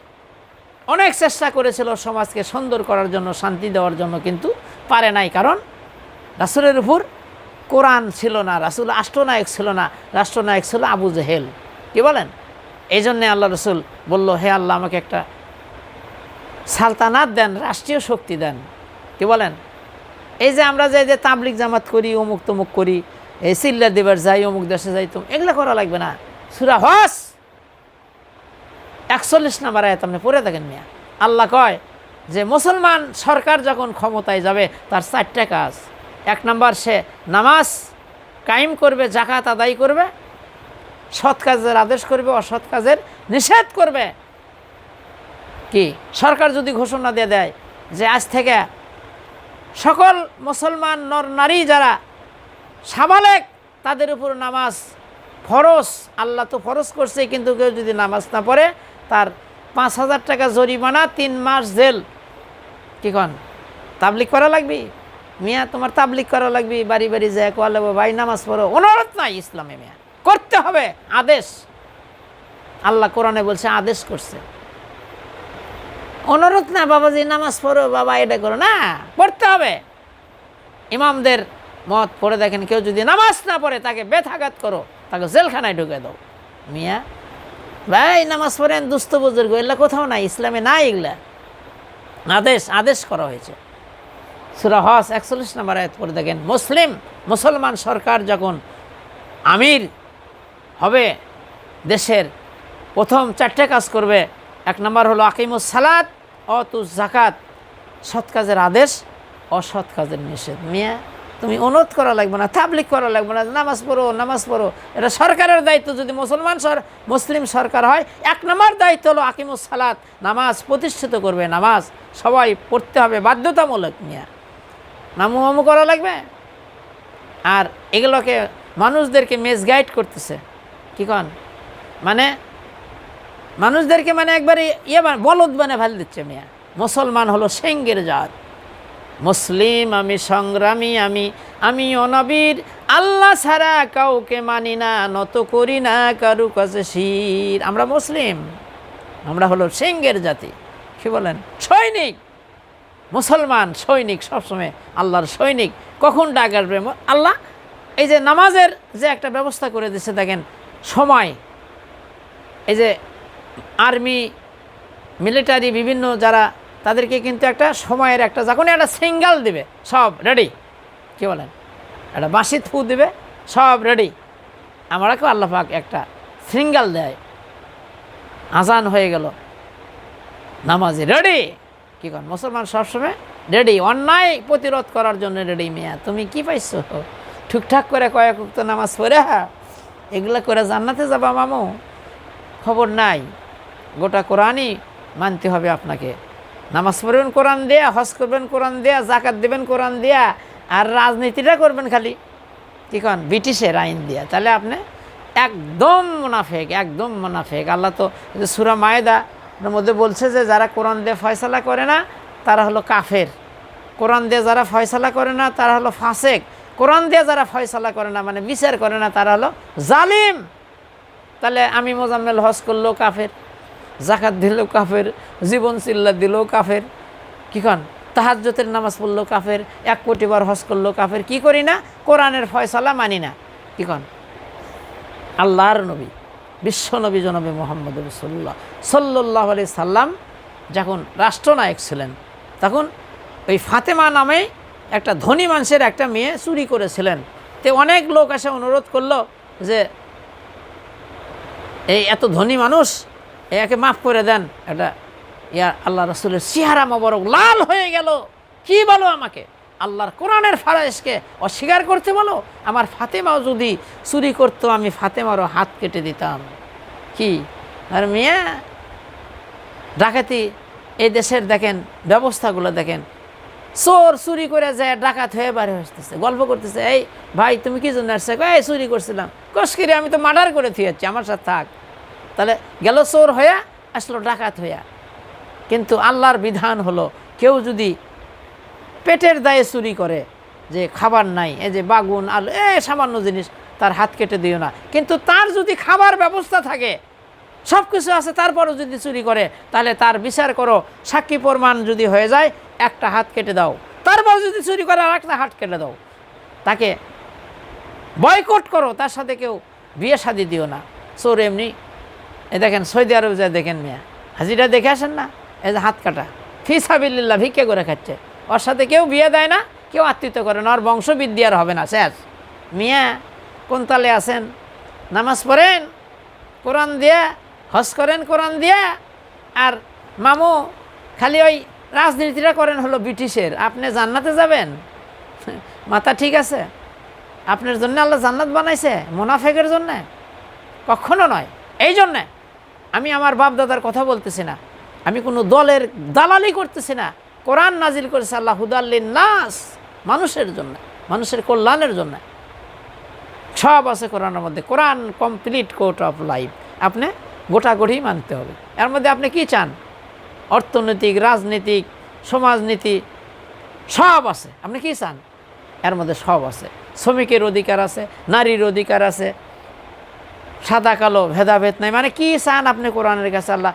অনেক চেষ্টা করেছিল সমাজকে সুন্দর করার জন্য, শান্তি দেওয়ার জন্য, কিন্তু পারে নাই। কারণ রাসূলের উপর কোরআন ছিল না, রাসূল রাষ্ট্রনায়ক ছিল না, রাষ্ট্রনায়ক ছিল আবু জেহেল। কি বলেন? এই জন্যে আল্লাহ রসুল বলল, হে আল্লাহ, আমাকে একটা সালতানাত দেন, রাষ্ট্রীয় শক্তি দেন। কি বলেন? এই যে আমরা যে তাবলিগ জামাত করি, অমুক তমুক করি, এই চিল্লা দেবার যাই, অমুক দেশে যাই, তো এগুলো করা লাগবে না। সূরা হজ 41 নম্বর আয়াত আপনি পড়ে থাকেন মিয়া। আল্লাহ কয় যে মুসলমান সরকার যখন ক্ষমতায় যাবে তার 4টা কাজ। 1 নম্বর, সে নামাজ কায়েম করবে, যাকাত আদায় করবে, সৎ কাজের আদেশ করবে, অসৎ কাজের নিষেধ করবে। কি সরকার যদি ঘোষণা দিয়ে দেয় যে আজ থেকে সকল মুসলমান নর নারী যারা সাবালেক তাদের উপর নামাজ ফরজ, আল্লাহ তো ফরজ করছে, কিন্তু কেউ যদি নামাজ না পড়ে তার 5,000 টাকা জরিমানা, 3 মাস জেল। কি কন? তাবলিগ করা লাগবে মিয়া, তোমার তাবলিগ করা লাগবে, বাড়ি বাড়ি যায় কোয়া লাগবে, ভাই নামাজ পড়ো। অনুরোধ নাই ইসলামে মিয়া, করতে হবে, আদেশ। আল্লাহ কোরআনে বলছে, আদেশ করছে, অনুরোধ না বাবাজি নামাজ পড়ো, বাবা এটা করো না, পড়তে হবে। ইমামদের মত পড়ে দেখেন, কেউ যদি নামাজ না পড়ে তাকে বেথাঘাত করো, তাকে জেলখানায় ঢুকে দাও। মিয়া ভাই নামাজ পড়েন, দুস্থ বুজুর্গ, এগুলা কোথাও নাই, ইসলামে নাই এগুলা। আদেশ করা হয়েছে। সূরা হজ 41 নম্বর আয়াত পড়ে দেখেন, মুসলমান সরকার যখন আমির হবে দেশের, প্রথম 4টে কাজ করবে। 1 নম্বর হলো আকিমুস সালাত অতুজ যাকাত, সৎ কাজের আদেশ, অসৎ কাজের নিষেধ। মিয়া তুমি অনুরোধ করা লাগবে না, তাবলিগ করা লাগবে না, নামাজ পড়ো। এটা সরকারের দায়িত্ব। যদি মুসলিম সরকার হয়, 1 নম্বর দায়িত্ব হলো আকিমুস সালাত, নামাজ প্রতিষ্ঠিত করবে। নামাজ সবাই পড়তে হবে, বাধ্যতামূলক। মিয়া নামু করা লাগবে। আর এগুলোকে মানুষদেরকে মিসগাইড করতেছে। কি কন? মানে মানুষদেরকে একবারে বলদ ফেলে দিচ্ছে। মিয়া মুসলমান হলো সিংহের জাত, মুসলিম আমি, সংগ্রামী আমি অনবীর, আল্লাহ ছাড়া কাউকে মানি না, নত করি না কারু কাছে শির। আমরা মুসলিম, আমরা হলো সিংহের জাতি। কি বলেন? সৈনিক, মুসলমান সৈনিক, সবসময় আল্লাহর সৈনিক। কখন ডাক আসবে আল্লাহ? এই যে নামাজের যে একটা ব্যবস্থা করে দিচ্ছে দেখেন, সময়, এই যে আর্মি, মিলিটারি, বিভিন্ন যারা, তাদেরকে কিন্তু একটা সময়ের একটা, যখন একটা সিঙ্গাল দিবে সব রেডি। কি বলেন? একটা বাঁশি ফু দিবে, সব রেডি। আমাকে আল্লাহ পাক একটা সিঙ্গাল দেয়, আজান হয়ে গেল, নামাজি রেডি। কি করেন? মুসলমান সবসময় রেডি, অন্যায় প্রতিরোধ করার জন্য রেডি। মিয়া তুমি কি পাইছো? ঠিকঠাক করে কয়েক ওয়াক্ত নামাজ পড়ে এগুলা করে জান্নাতে যাবা মামু? খবর নাই। গোটা কোরআনই মানতে হবে আপনাকে। নামাজ পড়বেন কোরআন দেয়া, হজ করবেন কোরআন দেয়া, জাকাত দেবেন কোরআন দেয়া, আর রাজনীতিটা করবেন খালি কি কন ব্রিটিশের আইন দিয়া, তাহলে আপনি একদম মুনাফেক। আল্লাহ তো সূরা মায়েদার মধ্যে বলছে যে যারা কোরআন দিয়ে ফয়সালা করে না তারা হলো কাফের, কোরআন দিয়ে যারা ফয়সালা করে না তারা হলো ফাসেক, কোরআন দিয়ে যারা ফয়সালা করে না বিচার করে না তারা হলো জালিম। তাহলে আমি মোজাম্মেল হজ করলেও কাফের, জাকাত দিলেও কাফের, জীবন চিল্লা দিলেও কাফের। কি কন? তাহাজ্জুদের নামাজ পড়লেও কাফের, 1 কোটি বার হজ করলেও কাফের। কি করি না? কোরআনের ফয়সালা মানি না। কি কন? আল্লাহর নবী, বিশ্বনবী জনাবে মুহাম্মদ রাসূলুল্লাহ সাল্লাল্লাহু আলাইহি সাল্লাম যখন রাষ্ট্রনায়ক ছিলেন, তখন ওই ফাতেমা নামে একটা ধনী মানুষের একটা মেয়ে চুরি করেছিলেন। তো অনেক লোক এসে অনুরোধ করলো যে এই এত ধনী মানুষ, একে মাফ করে দেন। এটা আল্লাহ রাসূলের চেহারা মোবারক লাল হয়ে গেল। কি বলো আমাকে? আল্লাহর কোরআনের ফারাইজকে অস্বীকার করতে বলো? আমার ফাতেমাও যদি চুরি করতো আমি ফাতেমারও হাত কেটে দিতাম। কি আর মিয়া ডাকাতি, এই দেশের দেখেন ব্যবস্থাগুলো দেখেন, চোর চুরি করে যায় ডাকাত হয়ে বাড়ি আসতেছে, গল্প করতেছে, এই ভাই তুমি কি জন্য আসছে? এই চুরি করছিলাম। কষ্কিরে আমি তো মার্ডার করে থিয়েছি, আমার সাথে থাক। তাহলে গেল চোর হইয়া, আসলো ডাকাত হইয়া। কিন্তু আল্লাহর বিধান হলো কেউ যদি পেটের দায়ে চুরি করে, যে খাবার নাই, এই যে বাগুন আলু, সামান্য জিনিস, তার হাত কেটে দিও না। কিন্তু তার যদি খাবার ব্যবস্থা থাকে, সব কিছু আছে, তারপরও যদি চুরি করে, তাহলে তার বিচার করো, সাক্ষী প্রমাণ যদি হয়ে যায় একটা হাত কেটে দাও, তারপর যদি চুরি করে আর একটা হাত কেটে দাও, তাকে বয়কট করো, তার সাথে কেউ বিয়ে শাদি দিও না। চোর এমনি, এ দেখেন সৌদি আরব যায়, দেখেন মিয়া হাজিরা দেখে আসেন না, এই যে হাত কাটা ফি সাবিলিল্লাহ, ভিক্ষে করে খাচ্ছে, ওর সাথে কেউ বিয়ে দেয় না, কেউ আত্মীয়তা করে না, ওর বংশবৃদ্ধি আর হবে না, শেষ। মিয়া কোন তালে আছেন? নামাজ পড়েন কোরআন দিয়া, হজ করেন কোরআন দিয়া, আর মামু খালি ওই রাজনীতিটা করেন হলো ব্রিটিশের। আপনি জান্নাতে যাবেন? মাথা ঠিক আছে? আপনার জন্য আল্লাহ জান্নাত বানাইছে মুনাফেকের জন্যে? কখনো নয়। এই জন্যে আমি আমার বাপ দাদার কথা বলতেছি না, আমি কোনো দলের দালালি করতেছি না। কোরআন নাজিল করেছে আল্লাহ হুদাল্লিন নাস, মানুষের জন্য, মানুষের কল্যাণের জন্য। সব আছে কোরআনের মধ্যে। কোরআন কমপ্লিট কোর্ট অফ লাইফ, আপনি গোটাগড়ি মানতে হবে। এর মধ্যে আপনি কি চান? অর্থনৈতিক, রাজনীতিক, সমাজনীতি সব আছে। আপনি কি চান? এর মধ্যে সব আছে। শ্রমিকের অধিকার আছে, নারীর অধিকার আছে, সাদা কালো ভেদাভেদ নাই। মানে কি চান আপনি? কোরআনের কাছে, আল্লাহ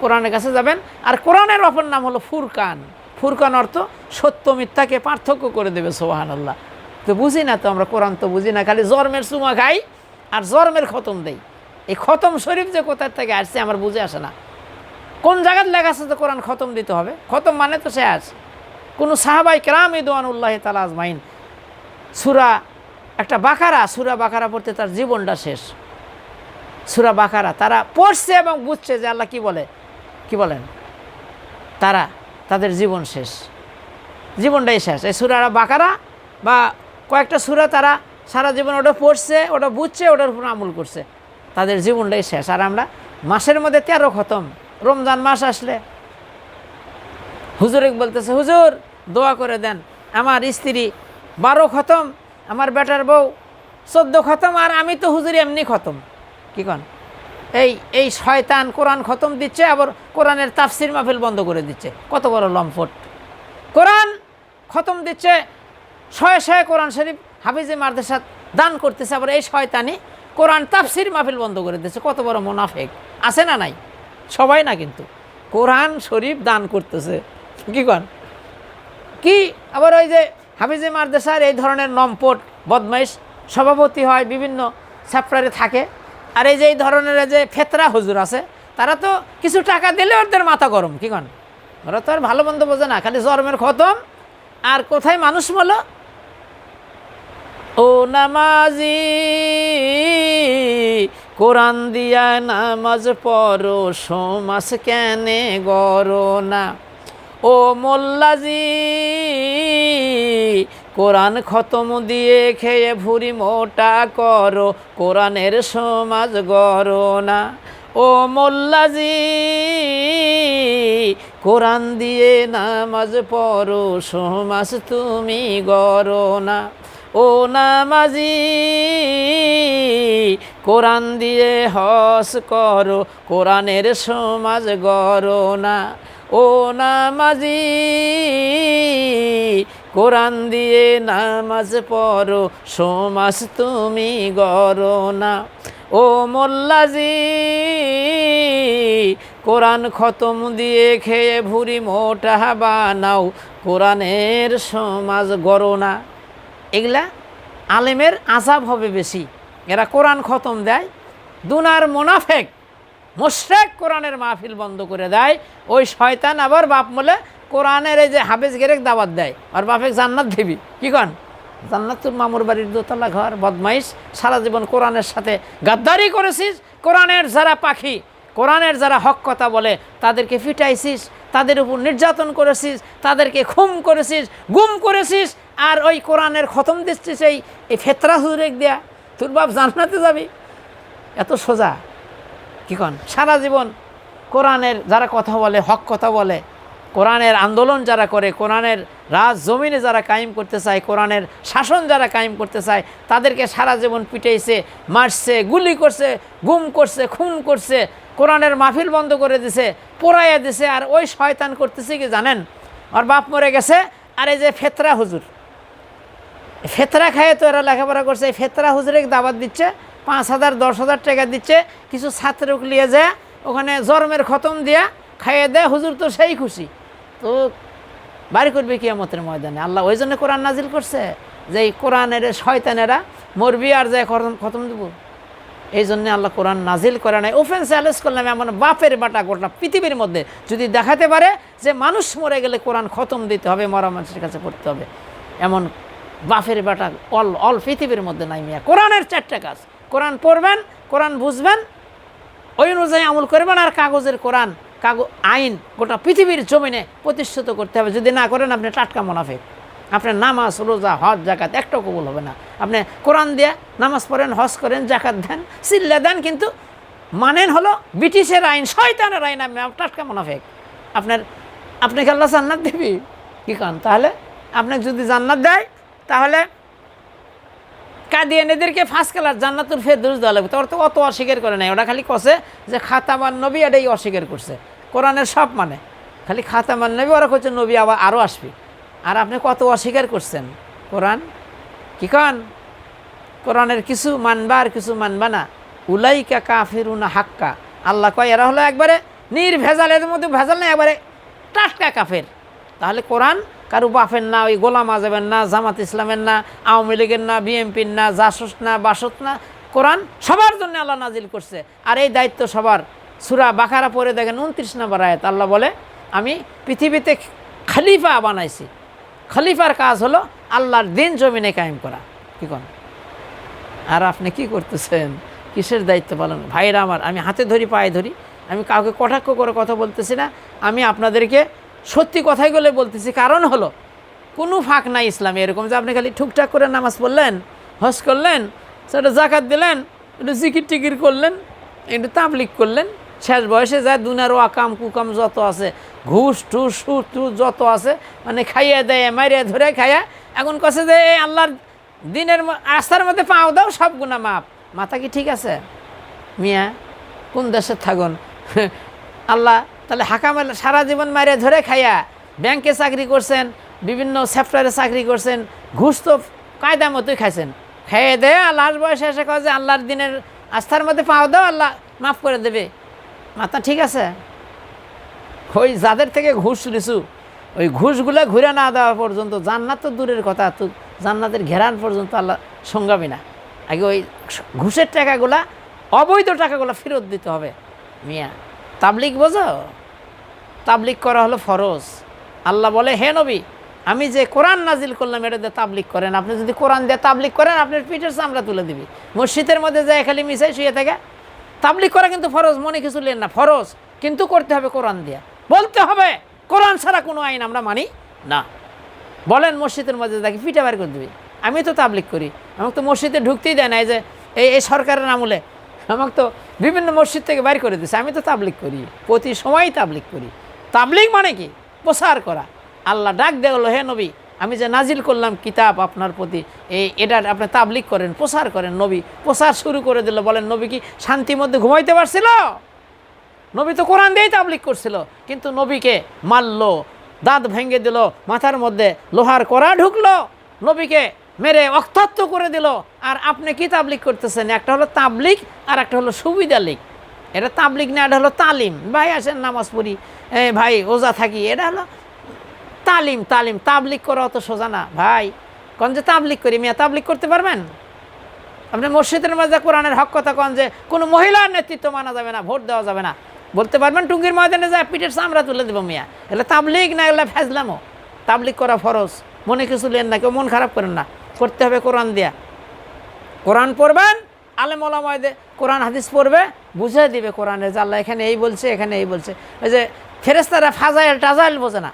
কোরআনের কাছে যাবেন। আর কোরআনের অপর নাম হলো ফুরকান। ফুরকান অর্থ সত্য মিথ্যাকে পার্থক্য করে দেবে। সুবহানাল্লাহ। তো বুঝি না তো আমরা, কোরআন তো বুঝি না, খালি জর্মের চুমা খাই আর জর্মের খতম দেই। এই খতম শরীফ যে কোথার থেকে আসছে আমার বুঝে আসে না। কোন জায়গায় লেখা আছে তো কোরআন খতম দিতে হবে? খতম মানে তো শেষ। কোনো সাহাবাই কেরাম রিদওয়ানুল্লাহ তাআলা আজমাইন সূরা একটা বাকারা, সূরা বাকারা পড়তে তার জীবনটা শেষ। সূরা বাকারা তারা পড়ছে এবং বুঝছে যে আল্লাহ কি বলে, কি বলেন, তারা তাদের জীবন শেষ, জীবনটাই শেষ। এই সূরা বাকারা বা কয়েকটা সূরা তারা সারা জীবন ওটা পড়ছে, ওটা বুঝছে, ওটার উপর আমল করছে, তাদের জীবনটাই শেষ। আর আমরা মাসের মধ্যে 13 খতম। রমজান মাস আসলে হুজুরে বলতেছে, হুজুর দোয়া করে দেন, আমার স্ত্রী 12 খতম, আমার বেটার বউ 14 খতম, আর আমি তো হুজুর এমনি খতম। কি কন? এই শয়তান কোরআন খতম দিচ্ছে, আবার কোরআনের তাফসির মাহফিল বন্ধ করে দিচ্ছে। কত বড় লম্পট! কোরআন খতম দিচ্ছে, শয়ে শয়ে কোরআন শরীফ হাফিজে মাদ্রাসা দান করতেছে, আবার এই শয়তানি কোরআন তাফসির মাহফিল বন্ধ করে দিচ্ছে। কত বড় মুনাফিক! আছে না নাই? সবাই না, কিন্তু কোরআন শরীফ দান করতেছে। কি কন? কি আবার ওই যে হাফিজে মাদ্রাসার এই ধরনের লম্পট বদমাইশ সভাপতি হয়, বিভিন্ন চ্যাপ্টারে থাকে। আর এই যে এই ধরনের যে ফেতরা হুজুর আছে, তারা তো কিছু টাকা দিলে ওদের মাথা গরম। কি কন? ওরা তো আর ভালো মন্দ বোঝে না, খালি জর্মের খতম। আর কোথায় মানুষ বলো? ও নামাজি কোরআন দিয়া নামাজ পড়ো, সমাজ কেনে গড়ো না। ও মোল্লাজি কোরআন খতম দিয়ে খেয়ে ভুরি মোটা করো, কোরআনের সমাজ গড়ো না। ও মোল্লাজি কোরআন দিয়ে নামাজ পড়ো, সমাজ তুমি গড়ো না। ও নামাজি কোরআন দিয়ে হজ করো, কোরআনের সমাজ গড়ো না। ও নামাজি কোরআন দিয়ে নামাজ পড়ো, সমাজ তুমি গড়ো না। ও মোল্লাজি কোরআন খতম দিয়ে খেয়ে ভুরি মোটা বানাও, কোরআনের সমাজ গড়ো না। এগুলা আলেমের আযাব হবে বেশি। এরা কোরআন খতম দেয়, দুনার মুনাফিক মুশরিক কোরআনের মাহফিল বন্ধ করে দেয়। ওই শয়তান আবার বাপ বলে কোরআনের এই যে হাফেজ গেরেক দাওয়াত দেয়, আর বাপেক জান্নাত দিবি। কি কন? জান্নাতুল মামুর বাড়ির দোতলা ঘর, বদমাইশ, সারা জীবন কোরআনের সাথে গাদ্দারি করেছিস। কোরআনের যারা পাখি, কোরআনের যারা হক কথা বলে তাদেরকে পিটাইছিস, তাদের উপর নির্যাতন করেছিস, তাদেরকে খুন করেছিস, গুম করেছিস। আর ওই কোরআনের খতম দিচ্ছিস এই ফেতরা হুজুরেক দেয়া, তোর বাপ জান্নাতে যাবি? এত সোজা? কি কন? সারা জীবন কোরআনের যারা কথা বলে, হক কথা বলে, কোরআনের আন্দোলন যারা করে, কোরআনের রাজ জমিনে যারা কায়েম করতে চায়, কোরআনের শাসন যারা কায়েম করতে চায়, তাদেরকে সারা জীবন পিটাইছে, মারছে, গুলি করছে, গুম করছে, খুন করছে, কোরআনের মাহফিল বন্ধ করে দিছে, পোড়াইয়া দিছে। আর ওই শয়তান করতেছে কি জানেন? আর বাপ মরে গেছে, আর এই যে ফেতরা হুজুর, ফেতরা খায় তো এরা লেখাপড়া করছে, এই ফেতরা হুজুরে দাওয়াত দিচ্ছে, 5,000 10,000 টাকা দিচ্ছে, কিছু ছাত্রক নিয়ে যায় ওখানে জন্মের খতম দিয়া খাইয়ে দেয়, হুজুর তো সেই খুশি, তো বাড়ি করবে কিয়ামতের ময়দানে। আল্লাহ ওই জন্য কোরআন নাজিল করছে যে এই কোরআনের শয়তানেরা মরবি আর যায় খতম দেব, এই জন্যে আল্লাহ কোরআন নাজিল করে নাই। ওপেন চ্যালেঞ্জ করলাম, এমন বাপের বাটা গোটা পৃথিবীর মধ্যে যদি দেখাতে পারে যে মানুষ মরে গেলে কোরআন খতম দিতে হবে, মরা মানুষের কাছে পড়তে হবে, এমন বাপের বাটা অল পৃথিবীর মধ্যে নাই মিয়া। কোরআনের 4টা কাজ, কোরআন পড়বেন, কোরআন বুঝবেন, ওই অনুযায়ী আমল করবেন, আর কাগজের কোরআন আইন গোটা পৃথিবীর জমিনে প্রতিষ্ঠিত করতে হবে। যদি না করেন আপনি টাটকা মুনাফিক, আপনার নামাজ রোজা হজ জাকাত একটাও কবুল হবে না। আপনি কোরআন দিয়ে নামাজ পড়েন, হজ করেন, জাকাত দেন, সিল্লা দেন, কিন্তু মানেন হলো ব্রিটিশের আইন, শয়তানের আইন, আপনি টাটকা মুনাফিক। আপনাকে আল্লাহ জান্নাত দিবি কি কারণ? তাহলে আপনাকে যদি জান্নাত দেয় তাহলে কাদিয়ানীদেরকে ফার্স্ট ক্লাস জান্নাতুল ফেরদৌস দেওয়া লাগবে। তোর তো অত অস্বীকার করে নাই, ওটা খালি কষে যে খাতামান নবী, এটাই অস্বীকার করছে। কোরআনের সব মানে খালি খাতামান নবী, ওরা করছে নবী আবার আরও আসবে, আর আপনি কত অস্বীকার করছেন। কোরআন কি কন? কোরআনের কিছু মানবা আর কিছু মানবা না, উলাইকা কাফিরুনা হাক্কা। আল্লাহ কয় এরা হলো একবারে নির্ভেজাল, এদের মধ্যে ভেজাল নেই, একবারে টাটকা কাফের। তাহলে কোরআন কারো বাফের না, ওই গোলাম আজমের না, জামাত ইসলামের না, আওয়ামী লীগের না, বিএনপির না, জাসুস না, বাসত না, কোরআন সবার জন্য আল্লাহ নাজিল করছে। আর এই দায়িত্ব সবার। সূরা বাকারা পড়ে দেখেন 29 নম্বর আয়াত, আল্লাহ বলে আমি পৃথিবীতে খলিফা বানাইছি, খলিফার কাজ হলো আল্লাহর দিন জমিনে কায়েম করা। কি করেন? আর আপনি কি করতেছেন? কিসের দায়িত্ব পালন? ভাইরা আমার, আমি হাতে ধরি পায়ে ধরি, আমি কাউকে কটাক্ষ করে কথা বলতেছি না, আমি আপনাদেরকে সত্যি কথাইগুলো বলতেছি। কারণ হলো কোনো ফাঁক নাই ইসলামে, এরকম যে আপনি খালি ঠুকঠাক করে নামাজ পড়লেন, হজ করলেন, সেটা জাকাত দিলেন, একটু জিকির টিকির করলেন, একটু তাবলিগ করলেন, শেষ বয়সে যায় দুনিয়ার আকাম কুকাম যত আছে, ঘুষ টুস সুর টুস যত আছে, মানে খাইয়ে দেয়, মারিয়া ধরে খাইয়া, এখন কাছে যে এই আল্লাহর দিনের আস্থার মধ্যে পাও দাও, সব গুণা মাপ। মাথা কি ঠিক আছে মিয়া? কোন দেশে থাকুন আল্লাহ তাহলে হাকামের সারা জীবন মারিয়া ধরে খাইয়া, ব্যাংকে চাকরি করছেন, বিভিন্ন সেক্টরে চাকরি করছেন, ঘুষ তো কায়দা মতোই খাইছেন, খাইয়ে দেয়, লাস্ট বয়সে এসে কয় যে আল্লাহর দিনের আস্থার মধ্যে পাও দাও, আল্লাহ মাফ করে দেবে। মাথা ঠিক আছে? ওই যাদের থেকে ঘুষ লিছু, ওই ঘুষগুলো ঘুরে না দেওয়া পর্যন্ত জান্নাত তো দূরের কথা, তো জান্নাতের ঘেরান পর্যন্ত আল্লাহ সঙ্গাবি না। আগে ওই ঘুষের টাকাগুলা, অবৈধ টাকাগুলো ফেরত দিতে হবে মিয়া। তাবলিগ বোঝো? তাবলিগ করা হলো ফরজ। আল্লাহ বলে হে নবী, আমি যে কোরআন নাজিল করলাম এটা দিয়ে তাবলিগ করেন। আপনি যদি কোরআন দিয়ে তাবলিগ করেন, আপনার পিঠের চামড়া তুলে দিবি। মসজিদের মধ্যে যায় খালি মিশাই শুয়ে থাকে। তাবলিগ করা কিন্তু ফরজ, মনে কিছু লেন না, ফরজ, কিন্তু করতে হবে কোরআন দিয়ে, বলতে হবে কোরআন ছাড়া কোনো আইন আমরা মানি না। বলেন মসজিদের মধ্যে দেখি পিঠে বার করে দিবি। আমি তো তাবলিগ করি, আমাকে তো মসজিদে ঢুকতেই দেয় না, এই যে এই সরকারের আমলে আমাকে তো বিভিন্ন মসজিদ থেকে বাইর করে দিচ্ছে। আমি তো তাবলিগ করি, প্রতি সময়ই তাবলিগ করি। তাবলিগ মানে কি? প্রচার করা। আল্লাহ ডাক দেওয়া হলো হে নবী, আমি যে নাজিল করলাম কিতাব আপনার প্রতি, এটা আপনি তাবলিগ করেন, প্রচার করেন। নবী প্রচার শুরু করে দিল। বলেন নবী কি শান্তির মধ্যে ঘুমাইতে পারছিল? নবী তো কোরআন দিয়েই তাবলিগ করছিল, কিন্তু নবীকে মারলো, দাঁত ভেঙে দিল, মাথার মধ্যে লোহার কড়া ঢুকলো, নবীকে মেরে অক্ষত করে দিল। আর আপনি কি তাবলিগ করতেছেন? একটা হলো তাবলিগ আর একটা হলো সুবিধা লিগ। এটা তাবলিগ না, এটা হলো তালিম। ভাই আসেন নামাজ পড়ি, ভাই ওজা থাকি, এটা হলো তালিম। তাবলিগ করা অত সোজা না ভাই। কোন যে তাবলিগ করি মিয়া, তাবলিগ করতে পারবেন? আপনি মসজিদের মাঝে কোরআনের হক কথা কন যে কোনো মহিলার নেতৃত্ব মানা যাবে না, ভোট দেওয়া যাবে না, বলতে পারবেন? টুঙ্গির ময়দানে যায় পিঠের চামড়া তুলে দেবো মিয়া। এগুলো তাবলিগ না, এগুলো ফেজলামো। তাবলিগ করা ফরজ, মনে কিছু লেন না, কেউ মন খারাপ করেন না, করতে হবে কোরআন দিয়া। কোরআন পড়বেন, আলেম ওলামায়ে কোরআন হাদিস পড়বে, বুঝে দিবে কোরআনে যে আল্লাহ এখানে এই বলছে, এখানে এই বলছে। ওই যে ফেরেস্তারা ফাজাইল টাজাইল বোঝে না,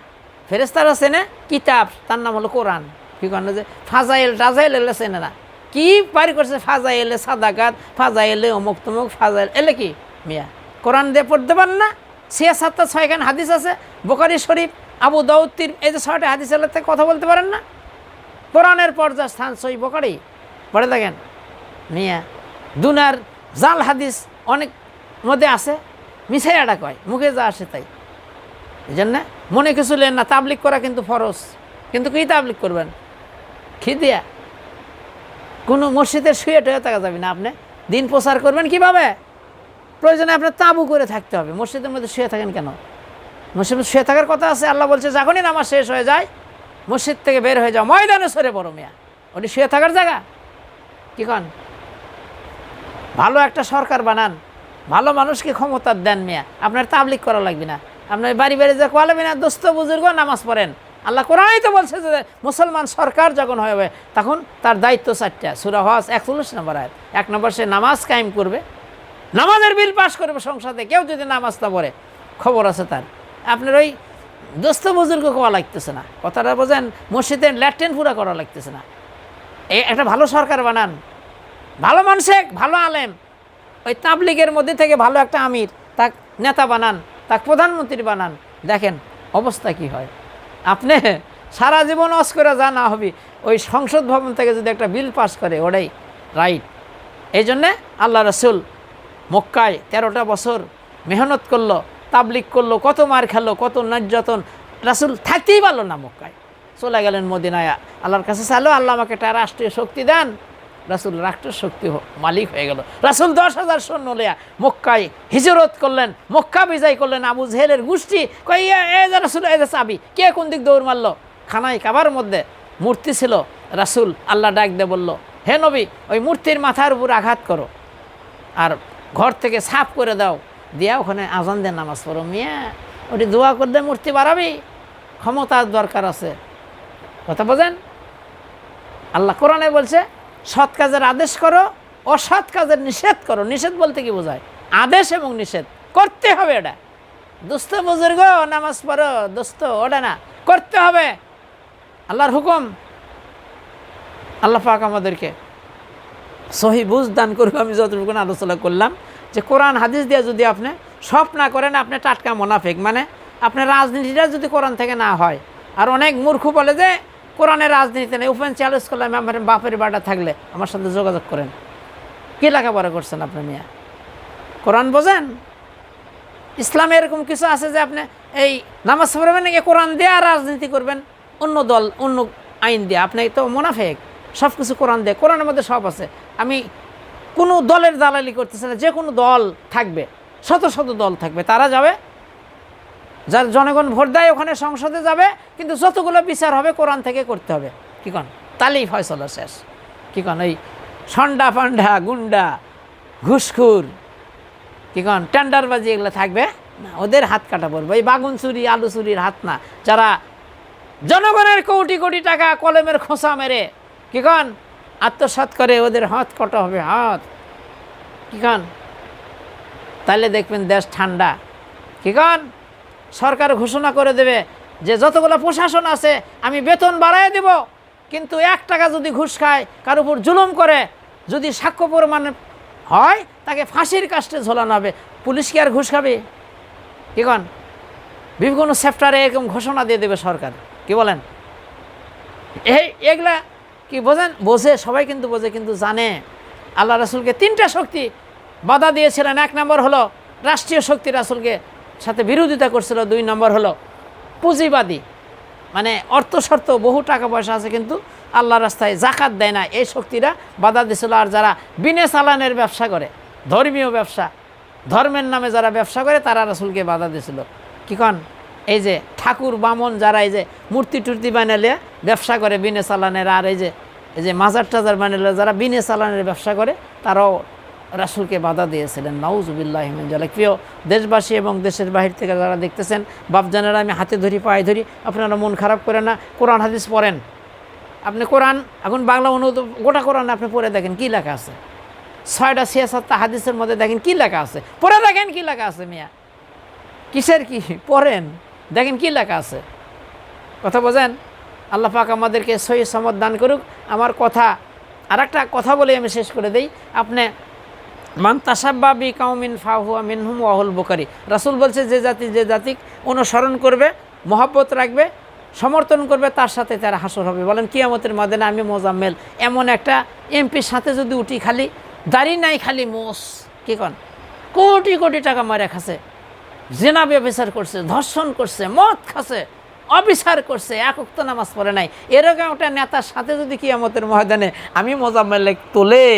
ফেরেস্তারা চেনে কিতাব, তার নাম হলো কোরআন। কি করেন যে ফাজাইল টাজাইল এলে চেনে না, কি পারি করছে ফাজাইলে সাদাকাত, ফাজাইলে অমুক তমুক, ফাজাইল এলে কি মিয়া? কোরআন দিয়ে পড়তে পারেন না? 6 হাদিস আছে, বুখারী শরীফ, আবু দাউদ, এই যে 6টা হাদিস এর থেকে কথা বলতে পারেন না? কোরআনের পর্যায় স্থান সহি বুখারী পড়ে দেখেন মিয়া। দুনার জাল হাদিস অনেক মধ্যে আছে, মিশাইয়াটা কয়, মুখে যা আসে তাই। এই জন্য মনে কিছু লেন না, তাবলিগ করা কিন্তু ফরজ। কিন্তু কি তাবলিগ করবেন? কি দিয়া? কোনো মসজিদের শুয়ে টুয়ে থাকা যাবে না। আপনি দিন প্রচার করবেন কিভাবে? প্রয়োজনে আপনার তাঁবু করে থাকতে হবে। মসজিদের মধ্যে শুয়ে থাকেন কেন? মসজিদে শুয়ে থাকার কথা আছে। আল্লাহ বলছে যখনই নামাজ শেষ হয়ে যায় মসজিদ থেকে বের হয়ে যাও, ময়দানে সরে বড় মিয়া, ওটি শুয়ে থাকার জায়গা? কি কন? ভালো একটা সরকার বানান, ভালো মানুষকে ক্ষমতা দেন মিয়া, আপনার তাবলিগ করা লাগবে না, আপনার বাড়ি বাড়ি যা কোয়ালাবি না, দোস্ত বুজুর্গ নামাজ পড়েন। আল্লাহ কোরআনই তো বলছে যে মুসলমান সরকার যখন হবে তখন তার দায়িত্ব 4টা। সূরা হজ 41 নম্বর আয়াত। 1 নম্বর, সে নামাজ কায়েম করবে, নামাজের বিল পাস করবে সংসদে। কেউ যদি নামাজ না পড়ে খবর আছে তার। আপনার ওই দোস্ত বুজুর্গ কোয়া লাগতেছে না, কথাটা বোঝেন? মসজিদে ল্যাট্রিন পুরা করা লাগতেছে না। এই একটা ভালো সরকার বানান, ভালো মানুষে, ভালো আলেম, ওই তাবলিগের মধ্যে থেকে ভালো একটা আমির, তাক নেতা বানান, তাক প্রধানমন্ত্রী বানান। দেখেন অবস্থা কি হয়। আপনি সারা জীবন অস করে যা না হবি, ওই সংসদ ভবন থেকে যদি একটা বিল পাস করে ওটাই রাইট। এই জন্যে আল্লাহ রসুল মক্কায় 13টা বছর মেহনত করলো, তাবলিগ করলো, কত মার খেলো, কত নির্যাতন। রাসুল থাকতেই পারলো না মক্কায়, চলে গেলেন মদিনায়। আল্লাহর কাছে চাইলো আল্লাহ আমাকে একটা রাষ্ট্রীয় শক্তি দেন। রাসুল রাষ্ট্র শক্তি মালিক হয়ে গেল। রাসুল 10,000 সৈন্য লিয়া মক্কায় হিজরত করলেন, মক্কা বিজয় করলেন। আবু জেহেলের গোষ্ঠী কই এ যে রাসুল, এই যে চাবি, কে কোন দিক দৌড় মারলো? খানায় কাবার মধ্যে মূর্তি ছিল। রাসুল আল্লাহ ডাক দিয়ে বলল, হে নবী, ওই মূর্তির মাথার উপর আঘাত করো আর ঘর থেকে সাফ করে দাও, দিয়া ওখানে আজান দিয়ে নামাজ পড়ো। মিয়া ওটি দোয়া করলে মূর্তি বাড়াবি? ক্ষমতার দরকার আছে, কথা বোঝেন? আল্লাহ কোরআনে বলছে সৎ কাজের আদেশ করো, অসৎ কাজের নিষেধ করো। নিষেধ বলতে কি বোঝায়? আদেশ এবং নিষেধ করতে হবে। এটা দোস্ত বুজুর্গ নামাজ পড়ো, দোস্ত ওটা না, করতে হবে। আল্লাহর হুকুম। আল্লাহ পাক আমাদেরকে সহি বুঝ দান করুক। আমি যতটুকু আলোচনা করলাম যে কোরআন হাদিস দিয়ে যদি আপনি সব না করেন, আপনি টাটকা মোনাফিক। মানে আপনার রাজনীতিটা যদি কোরআন থেকে না হয়। আর অনেক মূর্খ বলে যে কোরআনের রাজনীতি নেই, ওপেন চ্যালেঞ্জ করলাম, আমার বাপের বাড়া থাকলে আমার সাথে যোগাযোগ করেন। কী লেখাপড়া করছেন আপনি মিয়া? কোরআন বোঝেন? ইসলামে এরকম কিছু আছে যে আপনি এই নামাজ পড়বেন নাকি কোরআন দিয়ে আর রাজনীতি করবেন অন্য দল, অন্য আইন দিয়ে? আপনি তো মুনাফিক। সব কিছু কোরআন দিয়ে, কোরআনের মধ্যে সব আছে। আমি কোনো দলের দালালি করতেছে না। যে কোনো দল থাকবে, শত শত দল থাকবে, তারা যাবে, যার জনগণ ভোট দেয় ওখানে সংসদে যাবে, কিন্তু যতগুলো বিচার হবে কোরআন থেকে করতে হবে। কী কন? তালেই ফয়সলা শেষ। কী কন? ওই সন্ডা পান্ডা, গুন্ডা, ঘুষখুর, কী কন, টেন্ডারবাজি এগুলো থাকবে না, ওদের হাত কাটা পড়বে। এই বাগুন চুরি, আলু চুরির হাত না, যারা জনগণের কোটি কোটি টাকা কলমের খোঁচা মেরে কী কন আত্মসাৎ করে, ওদের হাত কাটা হবে, হাত। কী কন? তাহলে দেখবেন দেশ ঠান্ডা। কী কন? সরকার ঘোষণা করে দেবে যে যতগুলো প্রশাসন আছে আমি বেতন বাড়ায় দেব, কিন্তু 1 টাকা যদি ঘুষ খায়, কার উপর জুলুম করে, যদি সাক্ষ্য প্রমাণ হয়, তাকে ফাঁসির কাস্টে ঝোলানো হবে। পুলিশ কি আর ঘুষ খাবে? কী কন? বিভিন্ন সেক্টরে এরকম ঘোষণা দিয়ে দেবে সরকার। কি বলেন? এগুলা কি বোঝেন? বোঝে, সবাই কিন্তু বোঝে, কিন্তু জানে আল্লাহ রাসূলকে 3টা শক্তি বাধা দিয়েছিলেন। 1 নম্বর হলো রাষ্ট্রীয় শক্তি রাসূলকে সাথে বিরোধিতা করছিল। 2 নম্বর হলো পুঁজিবাদী, মানে অর্থ শর্ত, বহু টাকা পয়সা আছে কিন্তু আল্লাহ রাস্তায় জাকাত দেয় না, এই শক্তিরা বাধা দিয়েছিল। আর যারা বিনে চালানের ব্যবসা করে, ধর্মীয় ব্যবসা, ধর্মের নামে যারা ব্যবসা করে, তারা রাসূলকে বাধা দিয়েছিল। কি কন? এই যে ঠাকুর বামন যারা এই যে মূর্তি টুর্তি বানালে ব্যবসা করে বিনে চালানের, আর এই যে মাজার টাজার বানালে যারা বিনে চালানের ব্যবসা করে, তারাও রাসূলকে বাধা দিয়েছিলেন। নাউজুবিল্লাহি মিন যালিক। প্রিয় দেশবাসী এবং দেশের বাহির থেকে যারা দেখতেছেন, বাপজানেরা, আমি হাতে ধরি, পায়ে ধরি, আপনারা মন খারাপ করেন না, কোরআন হাদিস পড়েন। আপনি কোরআন এখন বাংলা অনুবাদ, গোটা কোরআন আপনি পড়ে দেখেন কী লেখা আছে। 6টা 66টা হাদিসের মধ্যে দেখেন কী লেখা আছে, পড়ে দেখেন কী লেখা আছে। মিয়া কিসের কি পড়েন, দেখেন কী লেখা আছে। কথা বোঝেন? আল্লাহ পাক আমাদেরকে সহি সমত দান করুক। আমার কথা আর একটা কথা বলে আমি শেষ করে দেই। আপনি মান তাসাব্বা বি কাউমিন ফাহুয়া মিনহুম ওয়াহুল বুখারী। রাসূল বলছে যে জাতি অনুসরণ করবে, মহব্বত রাখবে, সমর্থন করবে, তার সাথে তার হাসর হবে। বলেন কিয়ামতের ময়দানে আমি মোজাম্মেল এমন একটা এমপির সাথে যদি উঠি, খালি দাড়ি নাই, খালি মোষ, কী কন, কোটি কোটি টাকা মারে খাচ্ছে, জেনা ব্যভিচার করছে, ধর্ষণ করছে, মদ খাচ্ছে, অবিচার করছে, এক ওয়াক্ত নামাজ পড়ে নাই, এরকম একটা নেতার সাথে যদি কিয়ামতের ময়দানে আমি মোজাম্মেল তোলে,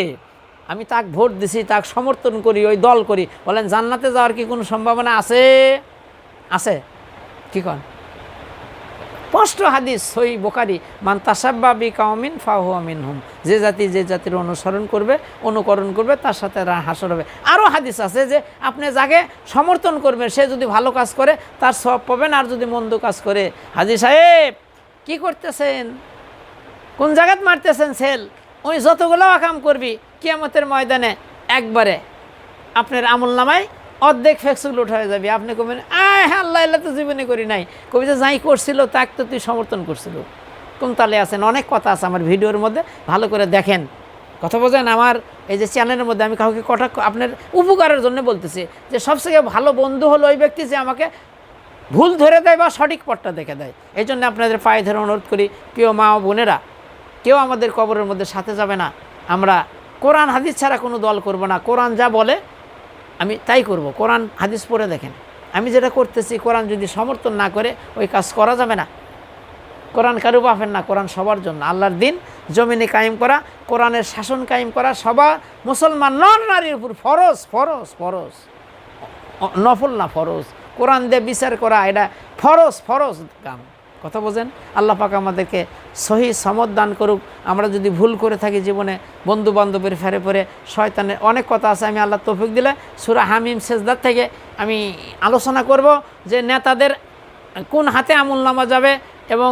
আমি তাকে ভোট দিছি, তাকে সমর্থন করি, ওই দল করি, বলেন জান্নাতে যাওয়ার কি কোনো সম্ভাবনা আছে? আছে? কি কন? স্পষ্ট হাদিস সহিহ বুখারী, মান তাসাব্বা বিকাওমিন ফাহুয়া মিনহুম, যে জাতি যে জাতির অনুসরণ করবে, অনুকরণ করবে, তার সাথে হাসর হবে। আরও হাদিস আছে যে আপনি যাকে সমর্থন করবেন সে যদি ভালো কাজ করে তার সওয়াব পাবেন, আর যদি মন্দ কাজ করে। হাজী সাহেব কি করতেছেন? কোন জায়গাত মারতেছেন সেল? ওই যতগুলো কাম করবি কিয়ামতের ময়দানে একবারে আপনার আমলনামায় অর্ধেক ফেক্সুল উঠে হয়ে যাবে। আপনি কবেন আয় হ্যাঁ আল্লাহ আল্লাহ তো জীবনে করি নাই, কবি যে যাই করছিল তাক তো তুই সমর্থন করছিল। কোন তালে আছেন? অনেক কথা আছে আমার ভিডিওর মধ্যে, ভালো করে দেখেন। কথা বোঝেন? আমার এই যে চ্যানেলের মধ্যে আমি কাউকে কটাক্ষ আপনার উপকারের জন্য বলতেছি যে সবথেকে ভালো বন্ধু হলো ওই ব্যক্তি যে আমাকে ভুল ধরে দেয় বা সঠিক পথটা দেখে দেয়। এই জন্য আপনাদের পায়ে ধরে অনুরোধ করি, প্রিয় মা ও বোনেরা, কেউ আমাদের কবরের মধ্যে সাথে যাবে না। আমরা কোরআন হাদিস ছাড়া কোনো দল করব না। কোরআন যা বলে আমি তাই করব। কোরআন হাদিস পড়ে দেখেন, আমি যেটা করতেছি কোরআন যদি সমর্থন না করে ওই কাজ করা যাবে না। কোরআন কারু বাফেন না, কোরআন সবার জন্য। আল্লাহর দিন জমিনে কায়েম করা, কোরআনের শাসন কায়েম করা সবার মুসলমান নর নারীর উপর ফরজ, ফরজ, ফরজ, নফল না, ফরজ। কোরআন দিয়ে বিচার করা এটা ফরজ, ফরজ কাম। কথা বোঝেন? আল্লাহ পাক আমাদেরকে সহি সমত দান করুক। আমরা যদি ভুল করে থাকি জীবনে, বন্ধু বান্ধবের ফেরে পরে শয়তানের অনেক কথা আছে, আমি আল্লাহ তৌফিক দিলে সূরা হামিম সেজদার থেকে আমি আলোচনা করব যে নেতাদের কোন হাতে আমলনামা যাবে এবং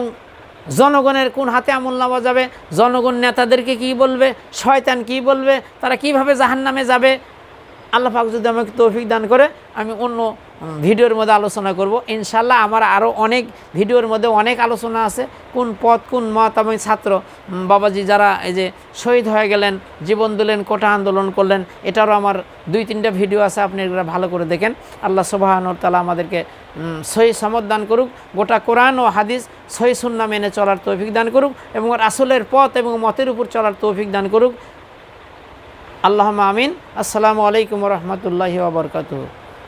জনগণের কোন হাতে আমলনামা যাবে, জনগণ নেতাদেরকে কি বলবে, শয়তান কি বলবে, তারা কিভাবে জাহান্নামে যাবে। আল্লাহ পাক যদি আমাকে তৌফিক দান করে আমি অন্য ভিডিওর মধ্যে আলোচনা করব ইনশাল্লাহ। আমার আরও অনেক ভিডিওর মধ্যে অনেক আলোচনা আছে, কোন পথ কোন মত। আমি ছাত্র বাবাজি যারা এই যে শহীদ হয়ে গেলেন, জীবন দিলেন, কোটা আন্দোলন করলেন, এটারও আমার 2-3টা ভিডিও আছে, আপনি এগুলো ভালো করে দেখেন। আল্লাহ সুবহানাহু ওয়া তাআলা আমাদেরকে সহি সমত দান করুক, গোটা কোরআন ও হাদিস সহি সুন্নাহ মেনে চলার তৌফিক দান করুক এবং রাসূলের পথ এবং মতের উপর চলার তৌফিক দান করুক। আল্লাহুম্মা আমিন। আসসালামু আলাইকুম ওয়া রাহমাতুল্লাহি ওয়া বারাকাতুহু।